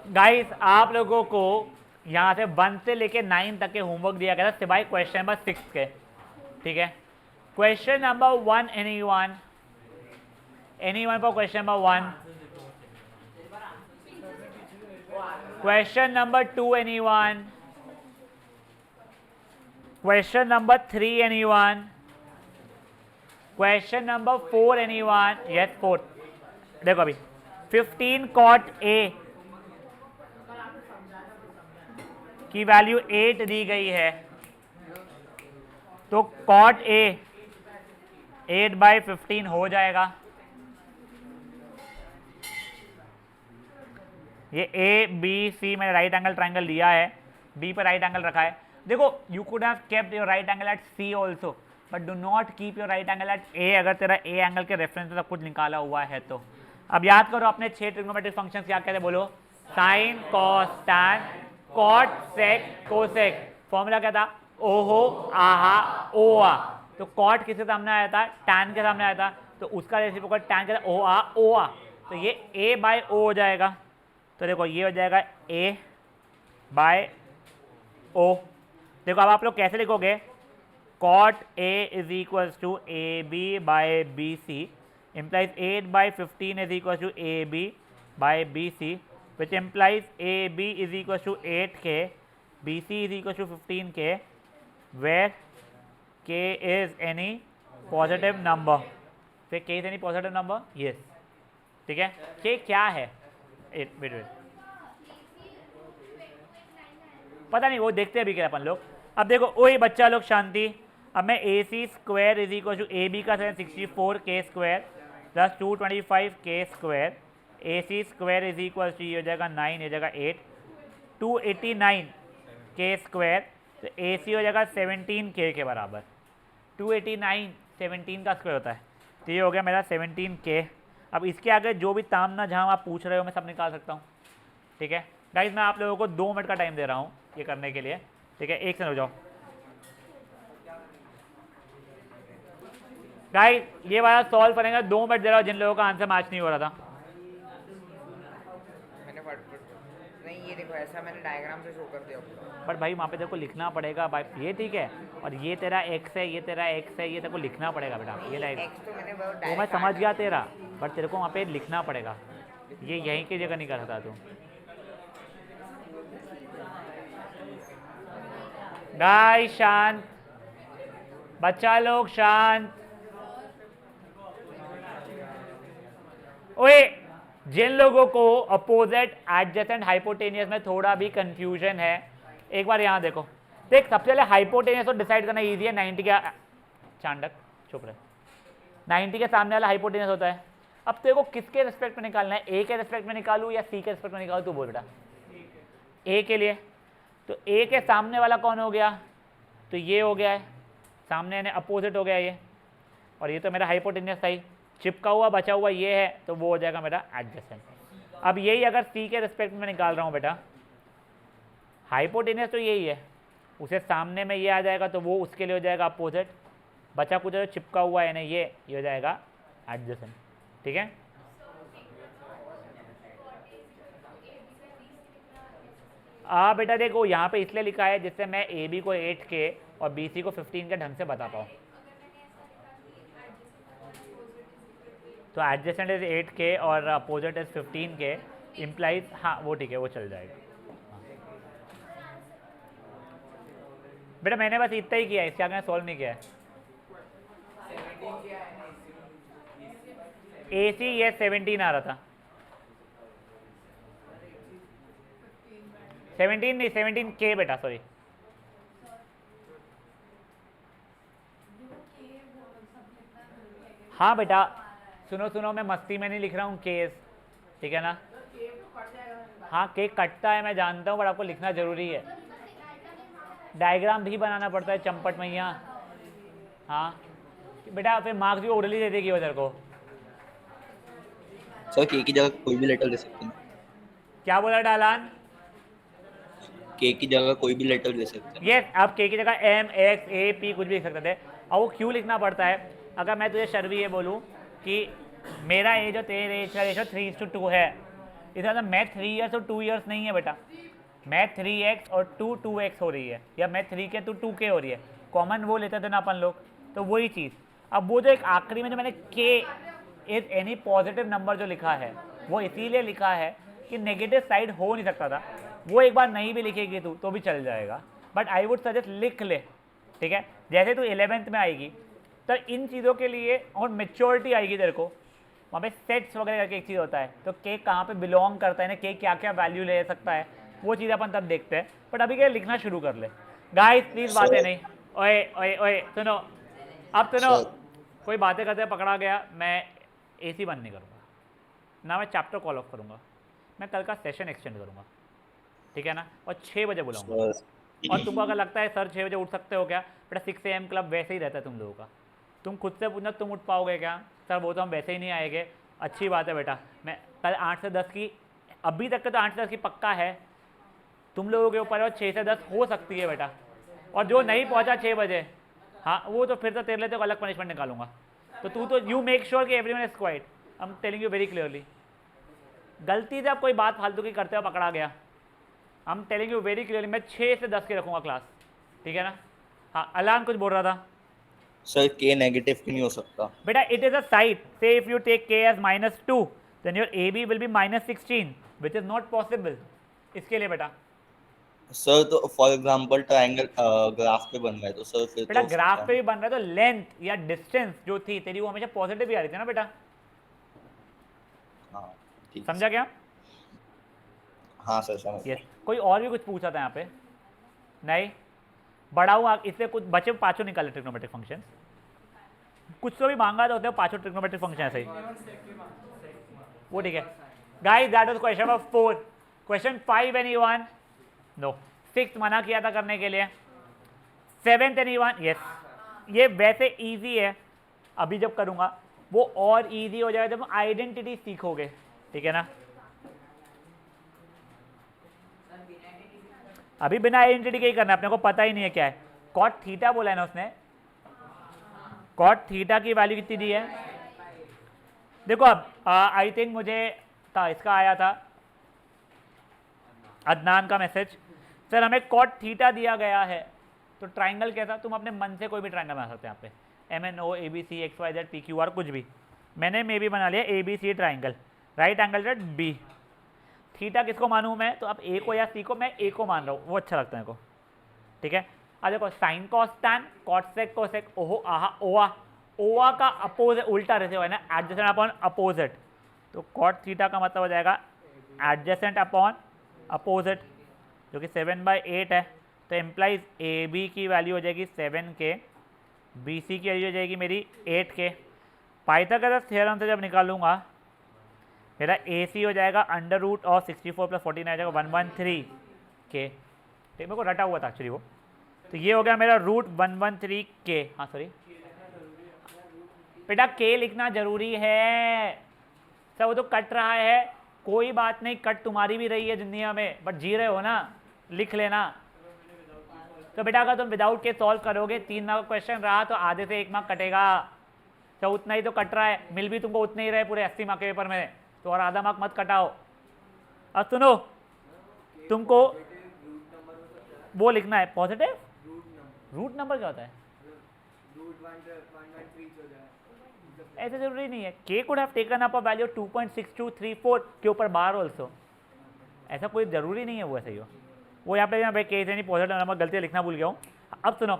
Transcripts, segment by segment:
Guys आप लोगों को यहाँ से 1 से लेके 9 तक के होमवर्क दिया गया था सिवाय क्वेश्चन नंबर 6 के, ठीक है। Question number 1 anyone for question number 1, question number 2 anyone, question number 3 anyone, question number 4 anyone, yes 4। देखो अभी 15 कॉट ए की वैल्यू 8 दी गई है, तो कॉट ए 8/15 हो जाएगा। ये ए बी सी मैंने राइट एंगल ट्राइंगल लिया है, बी पर राइट एंगल रखा है। देखो you could have kept your right angle at C also, but do not keep your right angle at A, अगर तेरा ए एंगल के रेफरेंस में सब कुछ निकाला हुआ है तो। अब याद करो अपने 6 ट्रिग्नोमेट्रिक फंक्शंस क्या कहते हैं, बोलो। Sign, cos, tan, cot, sec, cosec. Formula क्या था, ओहो, आहा, ओआ। तो कॉट किसके सामने आया था, टैन के सामने आया था, तो उसका रेसिप्रोकल टैन क्या था, ओ आ ओ आ। तो ये ए बाय ओ हो जाएगा। तो देखो ये हो जाएगा ए बाय ओ। देखो अब आप लोग कैसे लिखोगे, cot A is equal to A B by B C implies 8/15 is equal to AB by BC, which implies AB is equal to 8K, BC is equal to 15K, where K is any positive number। फिर K is any positive number, yes, ठीक है। K क्या है, wait पता नहीं, वो देखते हैं अभी क्या अपन लोग। अब देखो वही बच्चा लोग शांति। अब मैं A C square is equal to A B का 64K square plus 225K square, A C square is equal to ये हो जाएगा 9, ये जाएगा 8, 289K स्क्वायर, तो ए सी हो जाएगा 17K के बराबर। 289 17 का स्क्वायर होता है, तो ये हो गया मेरा 17K। अब इसके आगे जो भी तामना जहाँ आप पूछ रहे हो मैं सब निकाल सकता हूँ, ठीक है। गाइस मैं आप लोगों को 2 मिनट का टाइम दे रहा हूँ ये करने के लिए, ठीक है। एक से हो जाओ गाइस, ये वाला सॉल्व करेंगे 2 मिनट दे रहा हूँ जिन लोगों का आंसर मैच नहीं हो रहा था। मैंने नहीं, ये देखो ऐसा मैंने डायग्राम से शो कर दिया। बट भाई वहाँ पे तेरे को लिखना पड़ेगा भाई, ये ठीक है, और ये तेरा एक्स है, ये तेरा एक्स है, ये तेरे को लिखना पड़ेगा बेटा। ये डायग्राम तो मैं समझ गया तेरा, बट तेरे को वहाँ पे लिखना पड़ेगा, ये यहीं की जगह नहीं कर सकता तू। गाइस शांत, बच्चा लोग शांत। ओए जिन लोगों को अपोजिट एडजेसेंट हाइपोटेनियस में थोड़ा भी कंफ्यूजन है, एक बार यहाँ देखो। देख सबसे पहले हाइपोटेनियस को डिसाइड करना इजी है। 90 का चांडक चुप रहे, 90 के सामने वाला हाइपोटेनियस होता है। अब तेरे को किसके रिस्पेक्ट में निकालना है, ए के रिस्पेक्ट में निकालूं या सी के रिस्पेक्ट में निकालूं, तू बोल बेटा। ए के लिए तो ए के सामने वाला कौन हो गया, तो ये हो गया है सामने, यानी अपोजिट हो गया ये, और ये तो मेरा हाइपोटेनियस था ही, चिपका हुआ बचा हुआ ये है, तो वो हो जाएगा मेरा एडजेसेंट। अब यही अगर सी के रिस्पेक्ट में निकाल रहा हूँ बेटा, हाइपोटेनियस तो यही है, उसे सामने में ये आ जाएगा तो वो उसके लिए हो जाएगा अपोजिट, बचा कुछ जो चिपका हुआ है ना ये हो जाएगा एडजेसेंट, ठीक है। बेटा देखो यहाँ पे इसलिए लिखा है जिससे मैं ए बी को 8K और बी सी को 15 के ढंग से बता पाऊँ। तो एडजेसेंट इज 8K और अपोजिट इज 15K इम्प्लाइज, हाँ वो ठीक है, वो चल जाएगा। बेटा मैंने बस इतना ही किया है, इसके आगे सॉल्व नहीं किया है। ए सी ये 17 आ रहा था, 17 नहीं 17K बेटा, सॉरी। हाँ बेटा सुनो सुनो, मैं मस्ती में नहीं लिख रहा हूँ केस, ठीक है ना। हाँ केक कटता है मैं जानता हूँ, पर आपको लिखना जरूरी है, डायग्राम भी बनाना पड़ता है चंपट मैया। हाँ बेटा फिर मार्क्स भी ओरली दे देगी उधर को। सर के की जगह कोई भी लेटर दे सकते हैं। क्या बोला डालान, के की जगह कोई भी लेटर दे सकते हैं। यस आप के की जगह एम एक्स ए पी कुछ भी लिख सकते थे, और वो क्यों लिखना पड़ता है। अगर मैं तुझे शर्वी ये बोलूँ कि मेरा एज और तेरे एज का रेशो 3:2 है, इसका मतलब मैथ 3 ईयर्स और 2 ईयर्स नहीं है बेटा, मैथ 3x और 2x हो रही है, या मैथ 3k तो 2k हो रही है, कॉमन वो लेते थे ना अपन लोग, तो वही चीज़। अब वो जो एक आखिरी में जो मैंने k is any positive number जो लिखा है, वो इसीलिए लिखा है कि नेगेटिव साइड हो नहीं सकता था, वो एक बार नहीं भी लिखेगी तू तो भी चल जाएगा, बट आई वुड सजेस्ट लिख ले, ठीक है। जैसे तू 11th में आएगी तो इन चीज़ों के लिए और मेच्योरिटी आएगी तेरे को, वहाँ पे सेट्स वगैरह करके एक चीज़ होता है, तो के कहाँ पे बिलोंग करता है ना, के क्या क्या वैल्यू ले सकता है, वो चीज़ अपन तब देखते हैं, बट अभी क्या लिखना शुरू कर ले गाइस प्लीज़। बातें नहीं, ओए ओए ओए सुनो, अब सुनो, कोई बातें करते पकड़ा गया, मैं AC बंद नहीं करूँगा ना, मैं चैप्टर कॉल ऑफ करूँगा, मैं कल का सेशन एक्सटेंड करूँगा, ठीक है ना, और 6 बजे बुलाऊँगा। और तुमको अगर लगता है सर 6 बजे उठ सकते हो क्या, बेटा 6 AM क्लब वैसे ही रहता है तुम लोगों का, तुम खुद से पूछना तुम उठ पाओगे क्या, सर वो तो हम वैसे ही नहीं आएंगे। अच्छी बात है बेटा, मैं कल 8 से 10 की, अभी तक का तो 8 से 10 की पक्का है, तुम लोगों के ऊपर है, और 6 से 10 हो सकती है बेटा, और जो नहीं पहुंचा 6 बजे, हाँ वो तो फिर तो तेरे लिए तो अलग पनिशमेंट निकालूंगा। तो तू तो यू मेक श्योर कि everyone is quite, I am telling you very clearly. गलती से आप कोई बात फालतू की करते हो पकड़ा गया, आई am telling you very clearly, मैं 6 से 10 की रखूँगा क्लास, ठीक है ना। हाँ अलान कुछ बोल रहा था सर, के नेगेटिव क्यों नहीं हो सकता बेटा, it is a side, say if you take k as -2 then your AB will be -16 which is not possible। इसके लिए बेटा, सर तो फॉर एग्जांपल ट्रायंगल ग्राफ पे बन रहा है तो सर फिर बेटा तो ग्राफ पे भी बन रहा है तो लेंथ या डिस्टेंस जो थी तेरी वो हमेशा पॉजिटिव ही आ रही थी ना बेटा, हाँ ठीक है। समझा क्या? हाँ सर समझ यस। कोई और भी कुछ पूछा था यहाँ पे? नहीं, बढ़ाऊँ इससे कुछ बचे पांचों निकाले ट्रिग्नोमेट्रिक फंक्शन, कुछ तो भी मांगा तो होते हो पांचों ट्रिग्नोमेट्रिक फंक्शन ऐसे ही, वो ठीक है guys. That was question number 4। Question 5 anyone? No. 6 मना किया था करने के लिए। 7th anyone? यस। ये वैसे इजी है, अभी जब करूंगा वो और इजी हो जाएगा जब आइडेंटिटी सीखोगे, ठीक है ना। अभी बिना आइडेंटिटी के ही करना है, अपने को पता ही नहीं है क्या है। कॉट थीटा बोला है ना उसने, कॉट थीटा की वैल्यू कितनी दी है? देखो अब आई थिंक मुझे था इसका आया था अदनान का मैसेज, सर हमें कॉट थीटा दिया गया है तो ट्राइंगल कैसा, तुम अपने मन से कोई भी ट्राइंगल बना सकते हैं यहाँ पे, MNO ABC XYZ PQR कुछ भी। मैंने मे भी बना लिया ABC triangle, right angle B। Theta किसको मानूं मैं, तो अब A को या C को, मैं A को मान रहा हूँ, वो अच्छा लगता है मेरे को, ठीक है। अब देखो sine cos tan cot sec cosec ओहो आहा ओआ, ओआ का अपोजिट उल्टा रेशियो है ना, एडजेसेंट अपॉन अपोजिट, तो कॉट थीटा का मतलब हो जाएगा एडजेसेंट अपॉन अपोजिट, जो कि 7/8 है, तो एम्प्लाइज AB की वैल्यू हो जाएगी 7K, BC की वैल्यू हो जाएगी मेरी 8K। पाइथागोरस थ्योरम से जब निकालूंगा मेरा AC हो जाएगा √64 + 14 आ जाएगा 113K, ठीक, मेरे को रटा हुआ था एक्चुअली वो, तो ये हो गया मेरा √113K। हाँ सॉरी बेटा K लिखना जरूरी है, सर वो तो कट रहा है, कोई बात नहीं, कट तुम्हारी भी रही है दुनिया में, बट जी रहे हो ना, लिख लेना। तो बेटा अगर तुम विदाउट के सॉल्व करोगे 3 मार्क का क्वेश्चन रहा तो आधे से 1 मार्क कटेगा, तो उतना ही तो कट रहा है, मिल भी तुमको उतने ही रहे पूरे 80 मार्क के पेपर में, तो और आधा मार्क मत कटाओ। अब सुनो, तुमको वो लिखना है पॉजिटिव रूट नंबर, क्या होता है ऐसे जरूरी नहीं है, K could have taken up a value 2.6234 के ऊपर बार ऑल्सो, ऐसा कोई जरूरी नहीं है वो ऐसे ही हो, वो यहाँ पे K से नहीं पॉजिटिव नंबर, गलती लिखना भूल गया हूँ। अब सुनो,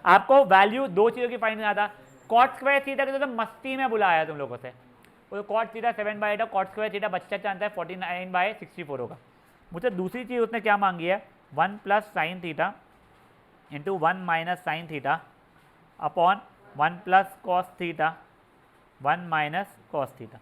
आपको वैल्यू 2 चीज़ों की फाइंड करना था, कॉट स्क्वायर थीटा के तो मस्ती में बुलाया तुम लोगों से, वो कॉट थीटा 7/8 है, कॉट स्क्वायर थीटा बच्चा जानता है 49/64 होगा। मुझे दूसरी चीज़ उसने क्या मांगी है, 1 + sin theta into 1 - sin theta upon 1 + cos theta 1 - cos theta.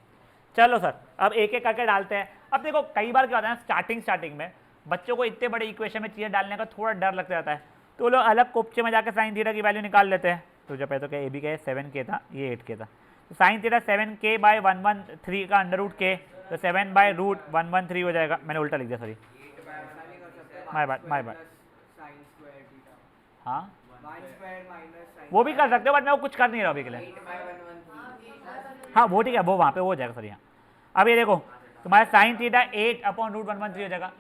चलो सर अब एक एक करके डालते हैं। अब देखो कई बार क्या होता है ना, स्टार्टिंग में बच्चों को इतने बड़े इक्वेशन में चीज़ें डालने का थोड़ा डर लगता जाता है, तो लोग अलग कोपचे में जाकर साइन थीटा की वैल्यू निकाल लेते हैं। तो जब तो क्या AB का 7K था, ये 8K था, तो साइन थीटा 7K/113 का √K, तो 7/√113 हो जाएगा, मैंने उल्टा लिख दिया सॉरी, माय बात। हाँ वो भी कर सकते हो, बट मैं वो कुछ कर नहीं रहा अभी के लिए। हाँ वो ठीक है, वो वहाँ पे हो जाएगा सर। यहाँ अब ये देखो तुम्हारा साइन थीटा 8/√113 हो जाएगा।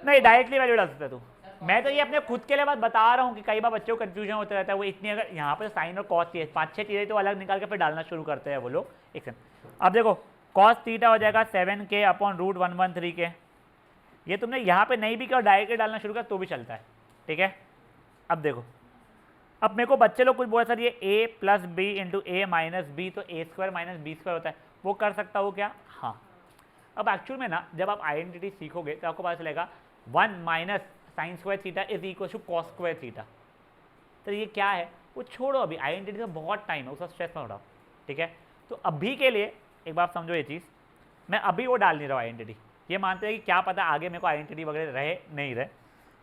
नहीं डायरेक्टली वैल्यू डाल सकता है तू, मैं तो ये अपने खुद के लिए बात बता रहा हूँ कि कई बार बच्चों को कंफ्यूजन होता रहता है। वो इतनी अगर यहाँ पे साइन और कॉस चाहिए 5-6 चीज़ें तो अलग निकाल के फिर डालना शुरू करते हैं वो लोग। एक सेकंड, अब देखो कॉस थीटा हो जाएगा 7k/√113k। ये तुमने यहाँ पे नहीं भी किया और डायरेक्टली डालना शुरू किया तो भी चलता है, ठीक है। अब देखो, अब मेरे को बच्चे लोग कुछ बोले सर ये a + b × a - b तो a² - b² होता है, वो कर सकता हो क्या? हाँ। अब एक्चुअल में ना जब आप आइडेंटिटी सीखोगे तो आपको पता चलेगा 1 - sin² थीटा = cos² थीटा। तो ये क्या है वो छोड़ो, अभी आइडेंटिटी का बहुत टाइम है, उसका स्ट्रेस मत उठाओ, ठीक है। तो अभी के लिए एक बार समझो ये चीज़, मैं अभी वो डाल नहीं रहा हूँ आइडेंटिटी, ये मानते हैं कि क्या पता आगे मेरे को आइडेंटिटी वगैरह रहे नहीं रहे।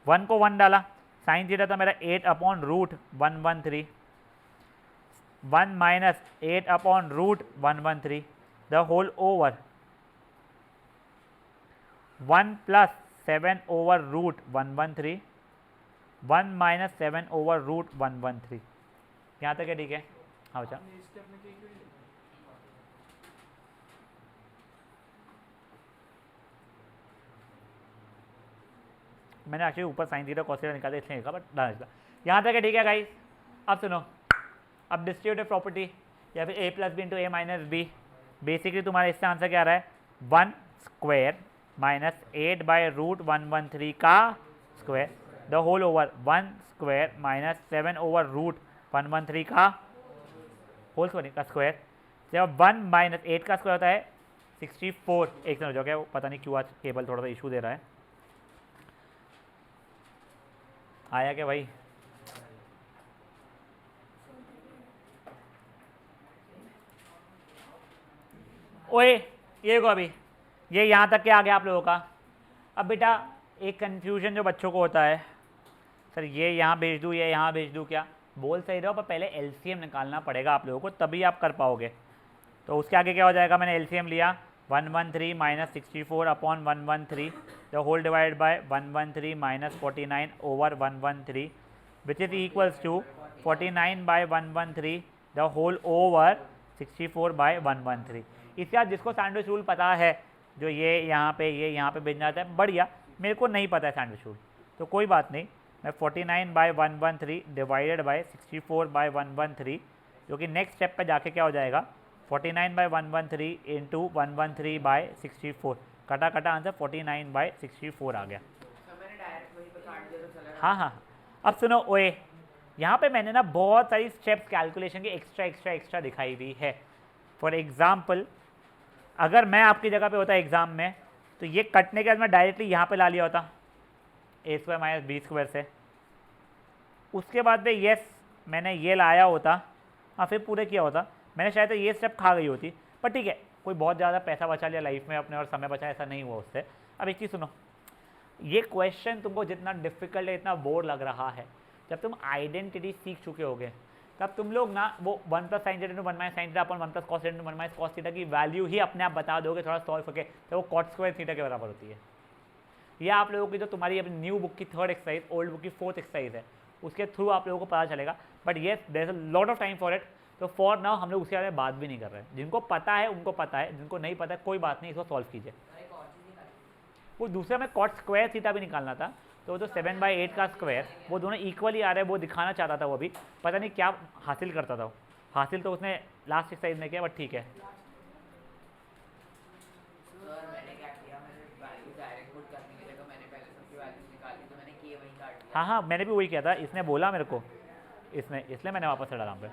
1 को 1 डाला, साइन थीटा था मेरा 8/√113, 1 - 8/√113 द होल ओवर 1 + 7/√113, 1 - 7/√113। यहाँ तक है, ठीक है। हाँ बच्चा, मैंने एक्चुअली ऊपर साइन थीटा कॉस थीटा निकाले इसलिए लिखा, बट डाल दिया। यहाँ तक है, ठीक है गाइस। अब सुनो, अब डिस्ट्रीब्यूटिव प्रॉपर्टी या फिर a + b × a - b, basically तुम्हारा इससे आंसर क्या आ रहा है 1² - 8/√113 का स्क्वायर द होल ओवर 1² - 7/√113 का होल स्क्वायर। जब 1 - 8 का स्क्वायर होता है 64। एक मिनट हो गया, वो पता नहीं क्यों आज केबल थोड़ा सा इशू दे रहा है। आया क्या भाई? ओए ये को अभी ये यहाँ तक क्या आ गया आप लोगों का। अब बेटा एक कन्फ्यूजन जो बच्चों को होता है, सर ये यहाँ भेज दूँ, ये यहाँ भेज दूँ, क्या बोल सही रहो, पर पहले एलसीएम निकालना पड़ेगा आप लोगों को, तभी आप कर पाओगे। तो उसके आगे क्या हो जाएगा, मैंने एलसीएम लिया 113 - 64/113 the whole divide by 113 - 49/113 which is equals to 49/113 the whole over 64/113। इसके बाद जिसको सैंडविच रूल पता है, जो ये यहाँ पे भेजना चाहता है, बढ़िया। मेरे को नहीं पता है सैंडविच रूल, तो कोई बात नहीं, मैं 49/113 डिवाइडेड बाय 64/113, जो कि नेक्स्ट स्टेप पे जाके क्या हो जाएगा 49/113 × 113/64, कटा कटा आंसर 49/64 आ गया। हाँ, अब सुनो ओए, यहाँ पे मैंने ना बहुत सारी स्टेप्स कैलकुलेशन की एक्स्ट्रा दिखाई हुई है। फॉर एग्जाम्पल, अगर मैं आपकी जगह पे होता एग्जाम में, तो ये कटने के बाद मैं डायरेक्टली यहाँ पे ला लिया होता a² - b² से। उसके बाद में यस मैंने ये लाया होता, हाँ फिर पूरे किया होता, मैंने शायद ये स्टेप खा गई होती, पर ठीक है, कोई बहुत ज़्यादा पैसा बचा लिया लाइफ में अपने और समय बचा, ऐसा नहीं हुआ उससे। अब एक चीज़ सुनो, ये क्वेश्चन तुमको जितना डिफिकल्ट है, इतना बोर लग रहा है, जब तुम आइडेंटिटी सीख चुके होगे तब तुम लोग ना वो 1 + sin θ × 1 - sin θ अपन 1 + cos θ × 1 - cos θ की वैल्यू ही अपने आप बता दोगे थोड़ा सॉल्व करके, तो वो cot² θ के बराबर होती है। ये आप लोगों की जो तुम्हारी अपनी न्यू बुक की 3rd एक्सरसाइज, ओल्ड बुक की 4th एक्सरसाइज है, उसके थ्रू आप लोगों को पता चलेगा। But yes there is a lot of time for it, तो फॉर नाउ हम लोग उसके बारे में बात भी नहीं कर रहे हैं। जिनको पता है उनको पता है, जिनको नहीं पता है कोई बात नहीं, इसको सॉल्व कीजिए। वो दूसरा में cot² θ भी निकालना था, तो जो 7/8 का स्क्वायर, वो दोनों इक्वली आ रहे हैं, वो दिखाना चाहता था वो भी, पता नहीं क्या हासिल करता था वो। हासिल तो उसने लास्ट एक्सरसाइज में किया, बट ठीक है। हाँ, मैंने भी वही किया था, इसने बोला मेरे को, इसलिए मैंने वापस से डाला पे।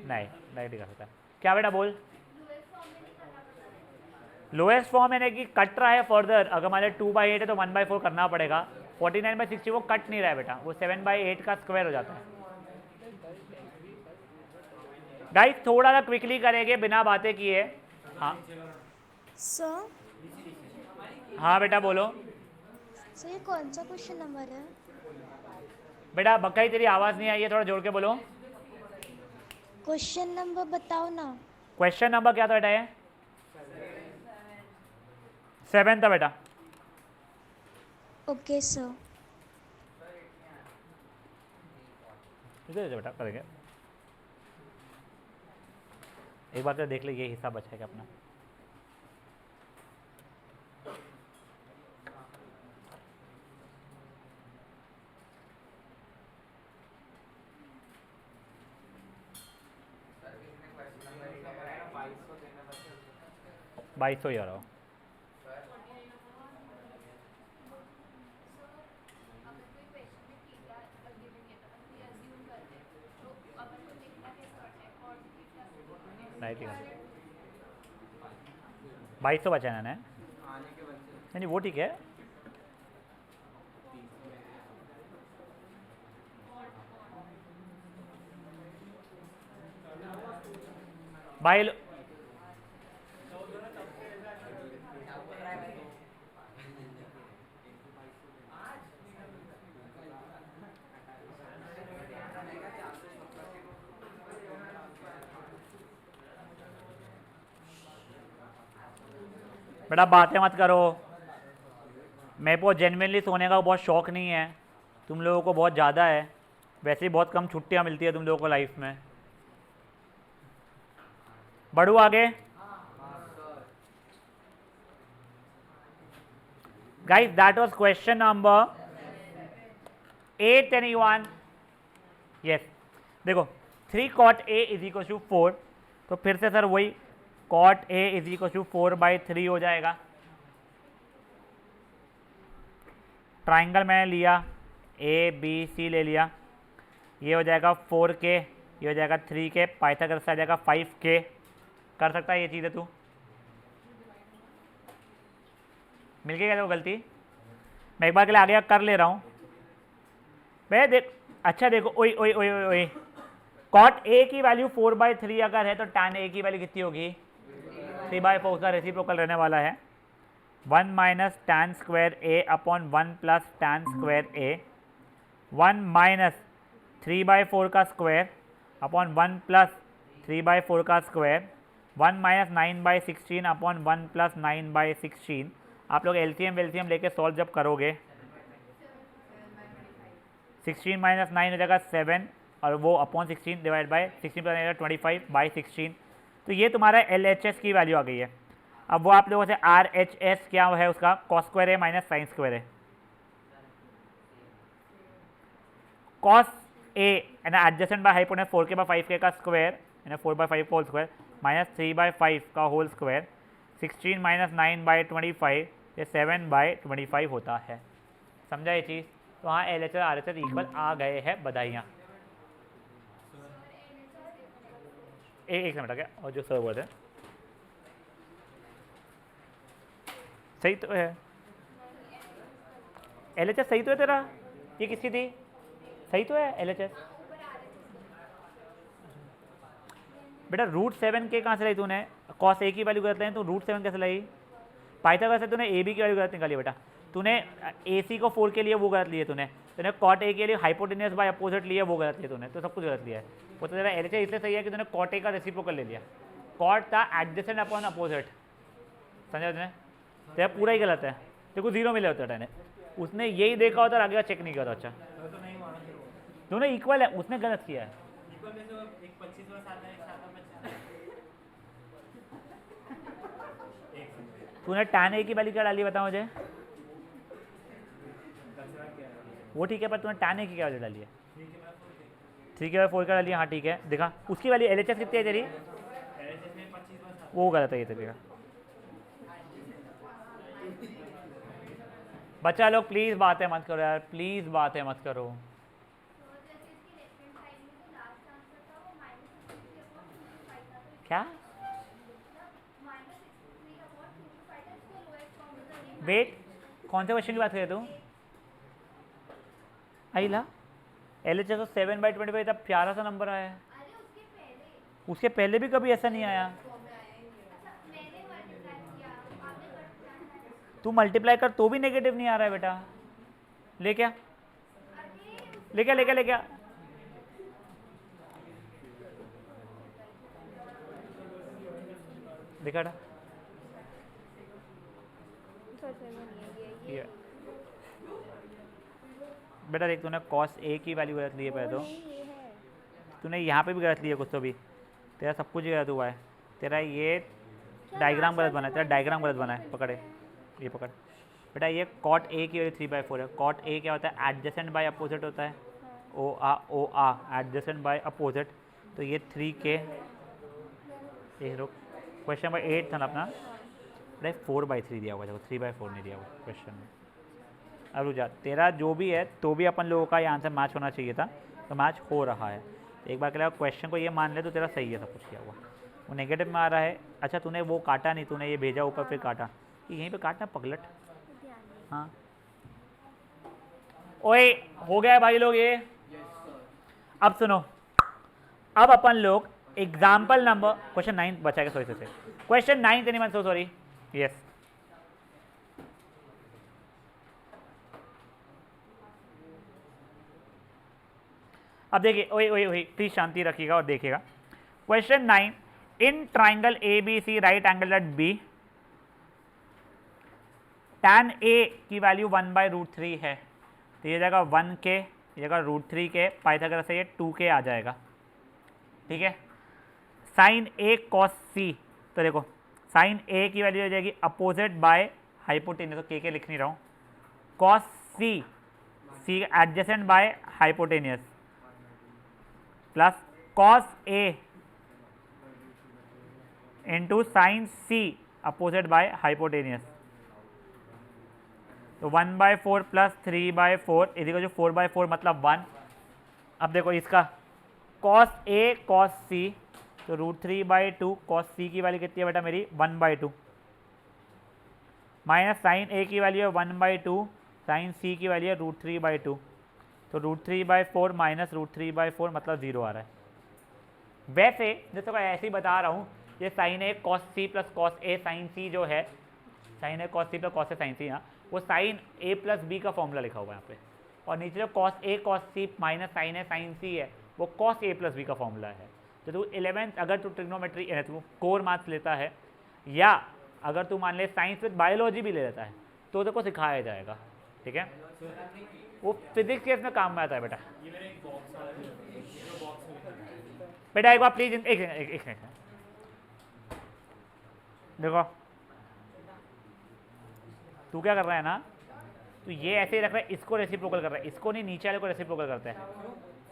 नहीं दिखा सकता। क्या बेटा बोल? लोएस्ट फॉर्म है कि कट रहा है फर्दर, अगर हमारे 2/8 है तो 1/4 करना पड़ेगा। 49/60 वो कट नहीं रहा है बेटा, वो 7/8 का स्क्वायर हो जाता है। गाइस थोड़ा सा क्विकली करेंगे बिना बातें किए। हाँ सर, हाँ बेटा बोलो। सर ये कौन सा क्वेश्चन नंबर है? बेटा बकई तेरी आवाज़ नहीं आई है, थोड़ा जोड़ के बोलो। क्वेश्चन नंबर बताओ ना। क्वेश्चन नंबर क्या था बेटा? ये 7 था बेटा। Okay sir. इधर बेटा करेंगे। एक बार तो देख ले, ये हिस्सा बचा है अपना। बाईस सौ ही आ रहा हो। राइट, 2200 बचा है ना? नहीं वो ठीक है। भाई बेटा बातें मत करो, मेरे को जेन्युइनली सोने का बहुत शौक नहीं है, तुम लोगों को बहुत ज़्यादा है। वैसे ही बहुत कम छुट्टियां मिलती है तुम लोगों को लाइफ में। बढ़ू आगे। Guys that was question number 8 anyone? Yes. देखो 3 cot A is equal to 4, तो फिर से सर वही cot A is equal to 4/3 हो जाएगा। ट्राइंगल मैंने लिया ABC ले लिया, ये हो जाएगा 4K, ये हो जाएगा 3K, पाइथागोरस आ जाएगा 5K। कर सकता है ये चीज़ें तू? मिल गई क्या वो गलती? मैं एक बार के लिए आगे कर ले रहा हूँ। मैं देख, अच्छा देखो, ओए ओए ओए ओए ओए, कॉट ए की वैल्यू 4/3 अगर है तो tan ए की वैल्यू कितनी होगी? 3/4 का रेसिप्रोकल रहने वाला है। 1 माइनस tan स्क्वायर ए अपॉन 1 प्लस tan स्क्वायर ए, 1 माइनस 3/4 का स्क्वायर अपॉन 1 प्लस 3/4 का स्क्वायर, 1 माइनस 9/16 अपॉन 1 प्लस 9/16। आप लोग एलसीएम वेलसीएम लेके सॉल्व जब करोगे, 16 माइनस 9 हो जाएगा 7, और वो अपॉन 16 डिवाइड बाय 16 प्लस 25/16। तो ये तुम्हारा LHS की वैल्यू आ गई है। अब वो आप लोगों से RHS क्या है उसका? कॉस स्क्वायर है माइनस साइन स्क्वायर है। कॉस ए यानी एडजेसेंट बाय हाइपोटेनस 4K/5K का स्क्वायर यानी 4/5 का होल स्क्वायर माइनस 3/5 का होल स्क्वायर, 16 माइनस 9/25 ये 7/25 होता है। समझा ये चीज़? तो हाँ LHS RHS इक्वल आ गए हैं, बधाइयाँ। एक मिनट क्या, और जो सर बोलते हैं सही तो है, LHS सही तो है तेरा? ये किसकी थी? सही तो है LHS? बेटा √7K कहाँ से लाई तूने? कॉस ए की वैल्यू गलत लाई तो √7 कैसे लाई? पाइथागोरस से तूने AB की वैल्यू गलत निकाली बेटा। तूने AC को 4 के लिए वो गलत लिए, तूने कॉट ए के लिए हाइपोटेन्यूस बाय अपोजिट लिए, वो गलत लिया तूने, तो सब कुछ गलत लिया है। वो तो तेरा LHS इसलिए सही है कि तूने कॉट ए का रेसिप्रोकल ले लिया, कॉट था एडजेसेंट अपॉन अपोजिट। समझा तूने? तेरा पूरा ही गलत है, तेरे को 0 मिले होता है। उसने यही देखा होता और आगे का चेक नहीं किया होता। अच्छा दोनों इक्वल है, उसने गलत किया है। तूने tan ए की वैल्यू क्या डाली बता मुझे? वो ठीक है, पर तूने tan ए की क्या वैल्यू डाली है? 3K/4 का डाली है, हाँ ठीक है। देखा उसकी वैल्यू LHS कितनी है तेरी? वो गलत है ये तेरा। बच्चा लोग प्लीज़ बातें मत करो यार, प्लीज़ बातें मत करो। क्या? वेट, कौन से क्वेश्चन की बात कर रहे तू? आइला LHS तो 7/25 इतना प्यारा सा नंबर आया है। उसके पहले भी कभी ऐसा नहीं आया। तू मल्टीप्लाई कर तो भी नेगेटिव नहीं आ रहा है बेटा। ले क्या ले क्या ले क्या ले क्या दिखा था? बेटा देख, तूने कॉस ए की वैल्यू गलत ली है पहले तो, तूने यहाँ पे भी गलत ली है कुछ तो भी, तेरा सब कुछ गलत हुआ है। तेरा ये डायग्राम गलत बना है, तेरा डायग्राम गलत बना है, पकड़े ये पकड़ बेटा, ये कॉट ए की वैल्यू 3/4 है। कॉट ए क्या होता है? एडजेसेंट बाय अपोजिट होता है, ओ आ एडजेसेंट बाय अपोजिट। तो ये 3k, एक रुक, क्वेश्चन नंबर 8 था ना अपना, अरे 4/3 दिया हुआ है, 3/4 नहीं दिया हुआ क्वेश्चन में। अब रुक जा, तेरा जो भी है तो भी अपन लोगों का ये आंसर मैच होना चाहिए था, तो मैच हो रहा है। एक बार के लिए क्वेश्चन को ये मान ले तो तेरा सही है सब कुछ किया हुआ। वो नेगेटिव में आ रहा है, अच्छा तूने वो काटा नहीं, तूने ये भेजा ऊपर फिर काटा, यहीं पे काटना पगलट। हाँ ओए हो गया है भाई लोग ये। अब सुनो, अब अपन लोग एग्जाम्पल नंबर क्वेश्चन 9 बचा के, सॉरी से question 9 anyone so sorry, yes. अब देखिए, ओए ओए ओए प्लीज शांति रखिएगा और देखिएगा। Question 9, in triangle A B C right angle at B, tan A की वैल्यू 1/√3 है, तो ये जगह 1k, ये जगह √3k, पाइथागोरस से ये 2k आ जाएगा, ठीक है। साइन ए कॉस सी, तो देखो साइन ए की वैल्यू हो जाएगी अपोजिट बाय हाइपोटेनियस, तो के लिख नहीं रहा हूँ, cos C, C adjacent by hypotenuse, plus cos A into sine C opposite by hypotenuse, तो 1/4 प्लस 3/4 इधर जो 4/4 मतलब 1। अब देखो इसका कॉस ए कॉस सी, तो √3/2, कॉस सी की वैल्यू कितनी है बेटा मेरी 1/2, माइनस साइन ए की वैल्यू है 1/2, साइन सी की वैल्यू है √3/2, तो √3/4 माइनस √3/4 मतलब 0 आ रहा है। वैसे जैसे मैं ऐसे ही बता रहा हूँ, ये साइन ए कॉस सी प्लस कॉस ए साइन सी जो है, साइन ए कॉस सी प्लस कॉस ए साइन सी, यहाँ वो साइन ए प्लस बी का फॉर्मूला लिखा हुआ है यहाँ पे, और नीचे जो cos A cos C minus sign A sign सी है वो कॉस ए प्लस बी का फॉर्मूला है। तो तू 11th अगर तू ट्रिग्नोमेट्री तू कोर मैथ्स लेता है, या अगर तू मान ले साइंस विद बायोलॉजी भी ले लेता है, तो तेरे को सिखाया जाएगा, ठीक है। वो फिजिक्स के इसमें काम में आता है बेटा। बेटा एक बार प्लीज एक देखो, तू क्या कर रहा है ना, तो ये ऐसे ही रख रहा है, इसको रेसिप्रोकल कर रहा है, इसको नहीं नीचे वाले को रेसिप्रोकल करते हैं।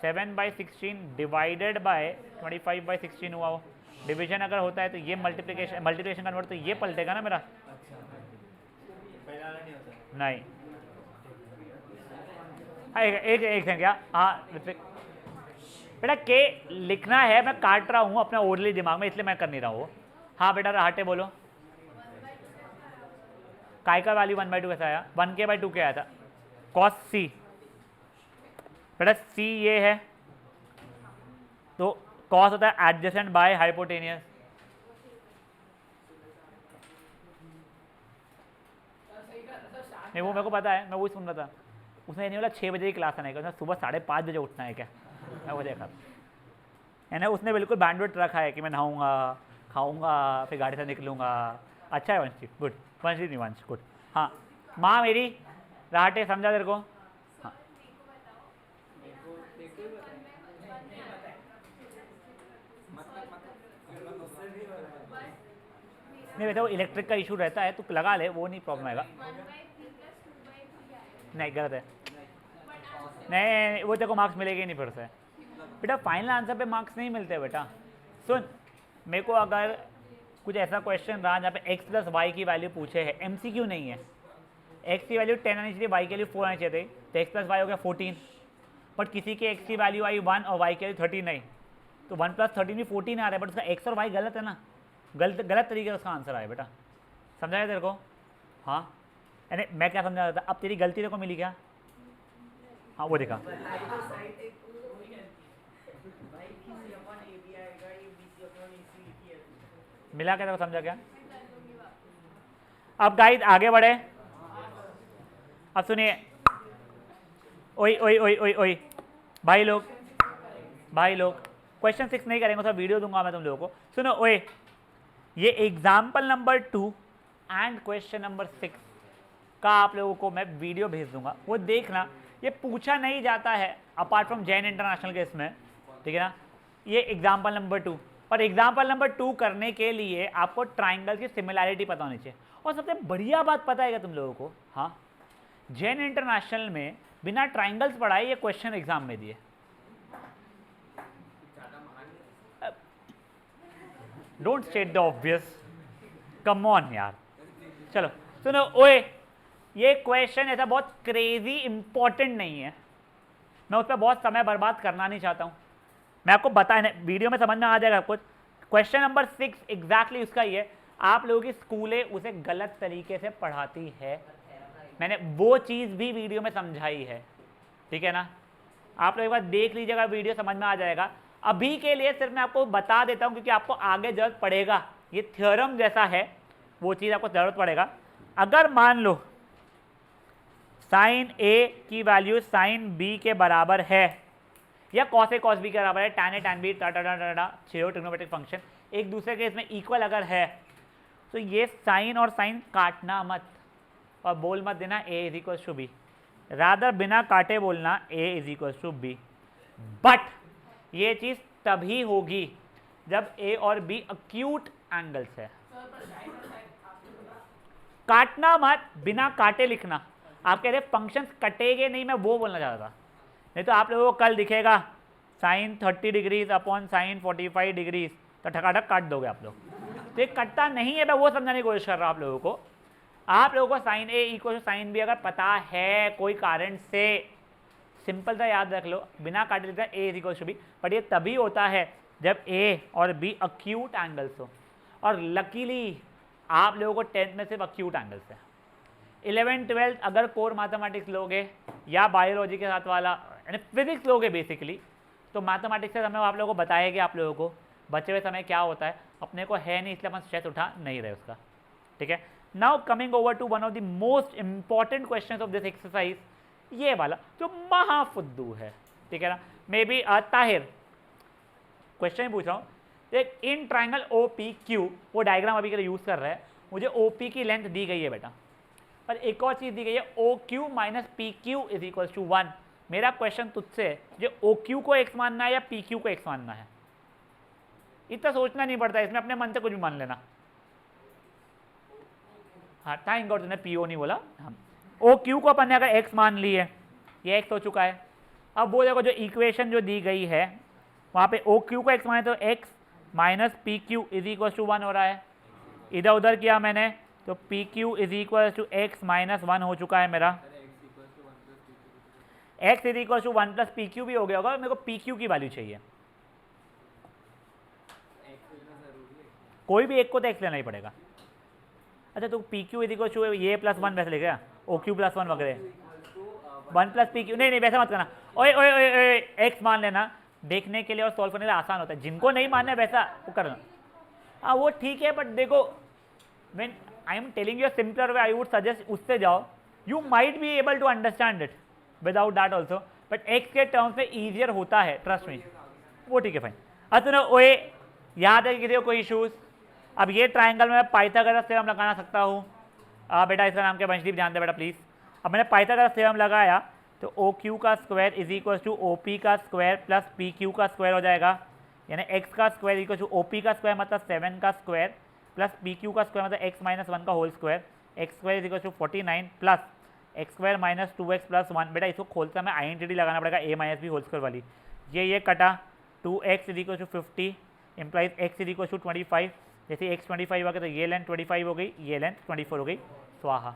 7/16 डिवाइडेड बाय 25/16 हुआ वो, डिवीजन अगर होता है तो ये मल्टीप्लिकेशन कन्वर्ट, तो ये पलटेगा ना मेरा, नहीं। हाँ एक क्या, हाँ बेटा के लिखना है, मैं काट रहा हूँ अपना ओरली दिमाग में, इसलिए मैं कर नहीं रहा हूँ। हाँ बेटा रहाटे बोलो, काय का वैल्यू 1/2 कैसा आया, 1k/2k आया था, कॉस सी, बेटा सी ये है, तो कॉस होता है एडजेसेंट बाय हाइपोटेनियस, नहीं वो मेरे को पता है, मैं वही सुन रहा था। उसने ये नहीं बोला 6 बजे की क्लास आने का, उसने सुबह 5:30 बजे उठना है क्या, मैं वो देखा, है ना। उसने बिल्कुल बैंडविड्थ रखा है कि मैं नहाऊंगा, खाऊंगा, फिर गाड़ी से निकलूंगा। अच्छा है वंशी, गुड, वंशी नहीं वंश, गुड। हाँ माँ मेरी राहटे समझा तेरे को, हाँ नहीं बेटा वो इलेक्ट्रिक का इशू रहता है, तो लगा ले, वो नहीं प्रॉब्लम आएगा। नहीं गलत है, नहीं वो तेरे को मार्क्स मिलेंगे नहीं फिर से बेटा, फाइनल आंसर पे मार्क्स नहीं मिलते बेटा। सुन, मेरे को अगर कुछ ऐसा क्वेश्चन रहा जहाँ पे x + y की वैल्यू पूछे है, MCQ नहीं है, x की वैल्यू 10 आनी चाहिए, y की वैल्यू 4 आनी चाहिए, तो x + y हो गया 14, बट किसी के x की वैल्यू आई 1 और y की वैल्यू 13 नहीं, तो 1 + 13 भी 14 आ रहा है, बट उसका x और y गलत है ना, गलत तरीके से उसका आंसर आया बेटा, समझाया तेरे को। हाँ यानी मैं क्या समझा रहा था, अब तेरी गलती तेरे को मिली क्या, हाँ वो देखा, मिला क्या तेरे को, समझा क्या। अब गाइस आगे बढ़े, अब सुनिए, ओई ओई ओई ओई ओई भाई लोग क्वेश्चन 6 नहीं करेंगे, तो वीडियो दूंगा मैं तुम लोगों को। सुनो ओए, ये example number 2 and question number 6 का आप लोगों को मैं वीडियो भेज दूंगा, वो देखना। ये पूछा नहीं जाता है अपार्ट फ्रॉम जैन इंटरनेशनल के इसमें, ठीक है ना। ये एग्जाम्पल नंबर 2, और एग्जाम्पल नंबर 2 करने के लिए आपको ट्राइंगल की सिमिलैरिटी पता होनी चाहिए। और सबसे बढ़िया बात पता है क्या तुम लोगों को, हाँ, जैन इंटरनेशनल में बिना ट्राइंगल्स पढ़ाए ये क्वेश्चन एग्जाम में दिए। Don't state the obvious, come on यार। चलो सुनो, ओए ये क्वेश्चन ऐसा बहुत क्रेजी इंपॉर्टेंट नहीं है, मैं उस पर बहुत समय बर्बाद करना नहीं चाहता हूँ। मैं आपको बताया, वीडियो में समझ में आ जाएगा आपको। क्वेश्चन नंबर 6 एग्जैक्टली उसका ही है। आप लोगों की स्कूलें उसे गलत तरीके से पढ़ाती है, मैंने वो चीज़ भी वीडियो में समझाई है, ठीक है ना। आप लोग एक बार देख लीजिएगा, वीडियो समझ में आ जाएगा। अभी के लिए सिर्फ मैं आपको बता देता हूँ क्योंकि आपको आगे जरूरत पड़ेगा, ये थ्योरम जैसा है, वो चीज़ आपको जरूरत पड़ेगा। अगर मान लो साइन ए की वैल्यू साइन बी के बराबर है या कॉस ए कॉस बी के बराबर है, tan ए tan बी टाटा छो ट्रिग्नोमेट्रिक फंक्शन एक दूसरे के इसमें इक्वल अगर है, तो ये साइन और साइन काटना मत और बोल मत देना a is equal to B, rather बिना काटे बोलना a is equal to B. But ये चीज़ तभी होगी जब a और b अक्यूट एंगल्स है। काटना मत, बिना काटे लिखना। आप कह रहे फंक्शंस कटेंगे नहीं, मैं वो बोलना चाहता था। नहीं तो आप लोगों को कल दिखेगा sine 30 degrees upon sine 45 degrees, तो ठकाठक काट दोगे आप लोग। तो ये कटता नहीं है, मैं वो समझाने की कोशिश कर रहा हूँ आप लोगों को। आप लोगों को sine A equal to sine B अगर पता है कोई कारण से, सिंपल सा याद रख लो, बिना काटे लिखता है A is equal to B. But ये तभी होता है जब ए और बी अक्यूट एंगल्स हो, और लकीली आप लोगों को 10th में सिर्फ अक्यूट एंगल्स है। 11th 12th अगर कोर मैथमेटिक्स लोगे या बायोलॉजी के साथ वाला यानी फिजिक्स लोगे बेसिकली, तो मैथमेटिक्स से समय आप लोगों को बताएगा आप लोगों को बचे हुए समय क्या होता है। अपने को है नहीं इसलिए अपन स्ट्रेस उठा नहीं रहे उसका, ठीक है। Now coming over to one of the most important question of this exercise, ये वाला जो महाफुद्दू है, ठीक है ना। मे बी ताहिर क्वेश्चन ही पूछ रहा हूँ, देख in triangle O P Q, वो डायग्राम अभी के लिए यूज़ कर रहा है, मुझे ओ पी की लेंथ दी गई है बेटा, पर एक और चीज़ दी गई है O Q minus P Q is equal to 1। मेरा क्वेश्चन तुझसे है, जो ओ क्यू को एक्स मानना है या पी क्यू को एक्स मानना है, इतना सोचना नहीं पड़ता, इसमें अपने मन से कुछ भी मान लेना। हाँ थैंक गॉड तूने पी ओ नहीं बोला। हाँ ओ क्यू को अपन ने अगर एक्स मान ली है, ये एक्स हो चुका है। अब वो देखो जो इक्वेशन जो दी गई है वहाँ पे ओ क्यू को एक्स माने तो X minus P Q is equal to 1 हो रहा है। इधर उधर किया मैंने तो P Q is equal to X minus 1 हो चुका है मेरा। X is equal to 1 plus P Q भी हो गया होगा, मेरे को पी क्यू की वैल्यू चाहिए। कोई भी एक को तो एक्स लेना ही पड़ेगा। अच्छा तो P Q is equal to ये प्लस 1 वैसे लेगा, ओ क्यू प्लस 1 वगैरह 1 प्लस पी क्यू, नहीं वैसा मत करना। ओए ओए ओए एक्स मान लेना, देखने के लिए और सॉल्व करने के लिए आसान होता है। जिनको नहीं मानना है वैसा वो करना, हाँ वो ठीक है। बट देखो when I am telling you simpler way, I would suggest उससे जाओ, you might be able to understand it without that also, but X के टर्म्स में ईजियर होता है, ट्रस्ट मी। वो ठीक है फाइन। अच्छा तो ओए याद है किसी को कोई इशूज़? अब ये ट्राइंगल में पाइथागोरस थ्योरम लगाना सकता हूँ। बेटा इसका नाम क्या, वंशदीप ध्यान दे बेटा प्लीज़। अब मैंने पाइथागोरस थ्योरम लगाया तो ओ क्यू का square is equal to O P का स्क्वायर प्लस पी क्यू का स्क्वायर हो जाएगा, यानी एक्स का square equal to O P का स्क्वायर मतलब 7 का स्क्वायर प्लस पी क्यू का स्क्वायर मतलब एक्स माइनस 1 का whole square, X square is equal to 49 plus X square minus 2x plus 1। बेटा इसको खोलता मैं आइडेंटिटी लगाना पड़ेगा A minus B whole square वाली। ये कटा 2x is equal to 50 implies X is equal to 25। जैसे x 25 हो गया तो ये लेंथ 25 हो गई, ये लेंथ 24 हो गई, स्वाहा।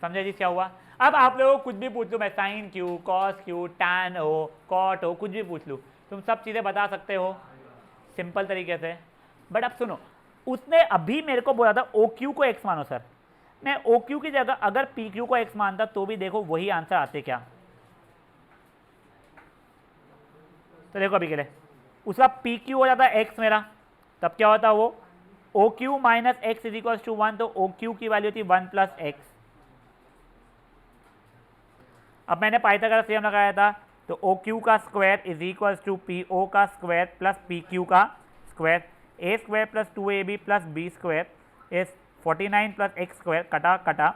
समझे जी क्या हुआ? अब आप लोगों को कुछ भी पूछ लूँ मैं, sine Q cos Q tan हो कॉट हो, कुछ भी पूछ लूँ, तुम सब चीज़ें बता सकते हो सिंपल तरीके से। बट अब सुनो, उसने अभी मेरे को बोला था ओ क्यू को एक्स मानो सर, मैं ओ क्यू की जगह अगर पी क्यू को एक्स मानता तो भी देखो वही आंसर आते क्या। तो देखो अभी के लिए उसका पी क्यू हो जाता है एक्स मेरा, तब क्या होता है वो O Q minus X is equal to 1, तो ओ क्यू की वैल्यू थी 1 प्लस एक्स। अब मैंने पाइथागोरस थ्योरम लगाया था तो ओ क्यू का square is equal to P O का स्क्वायर प्लस पी क्यू का square, A square plus 2ab प्लस B square is 49 plus X square, कटा कटा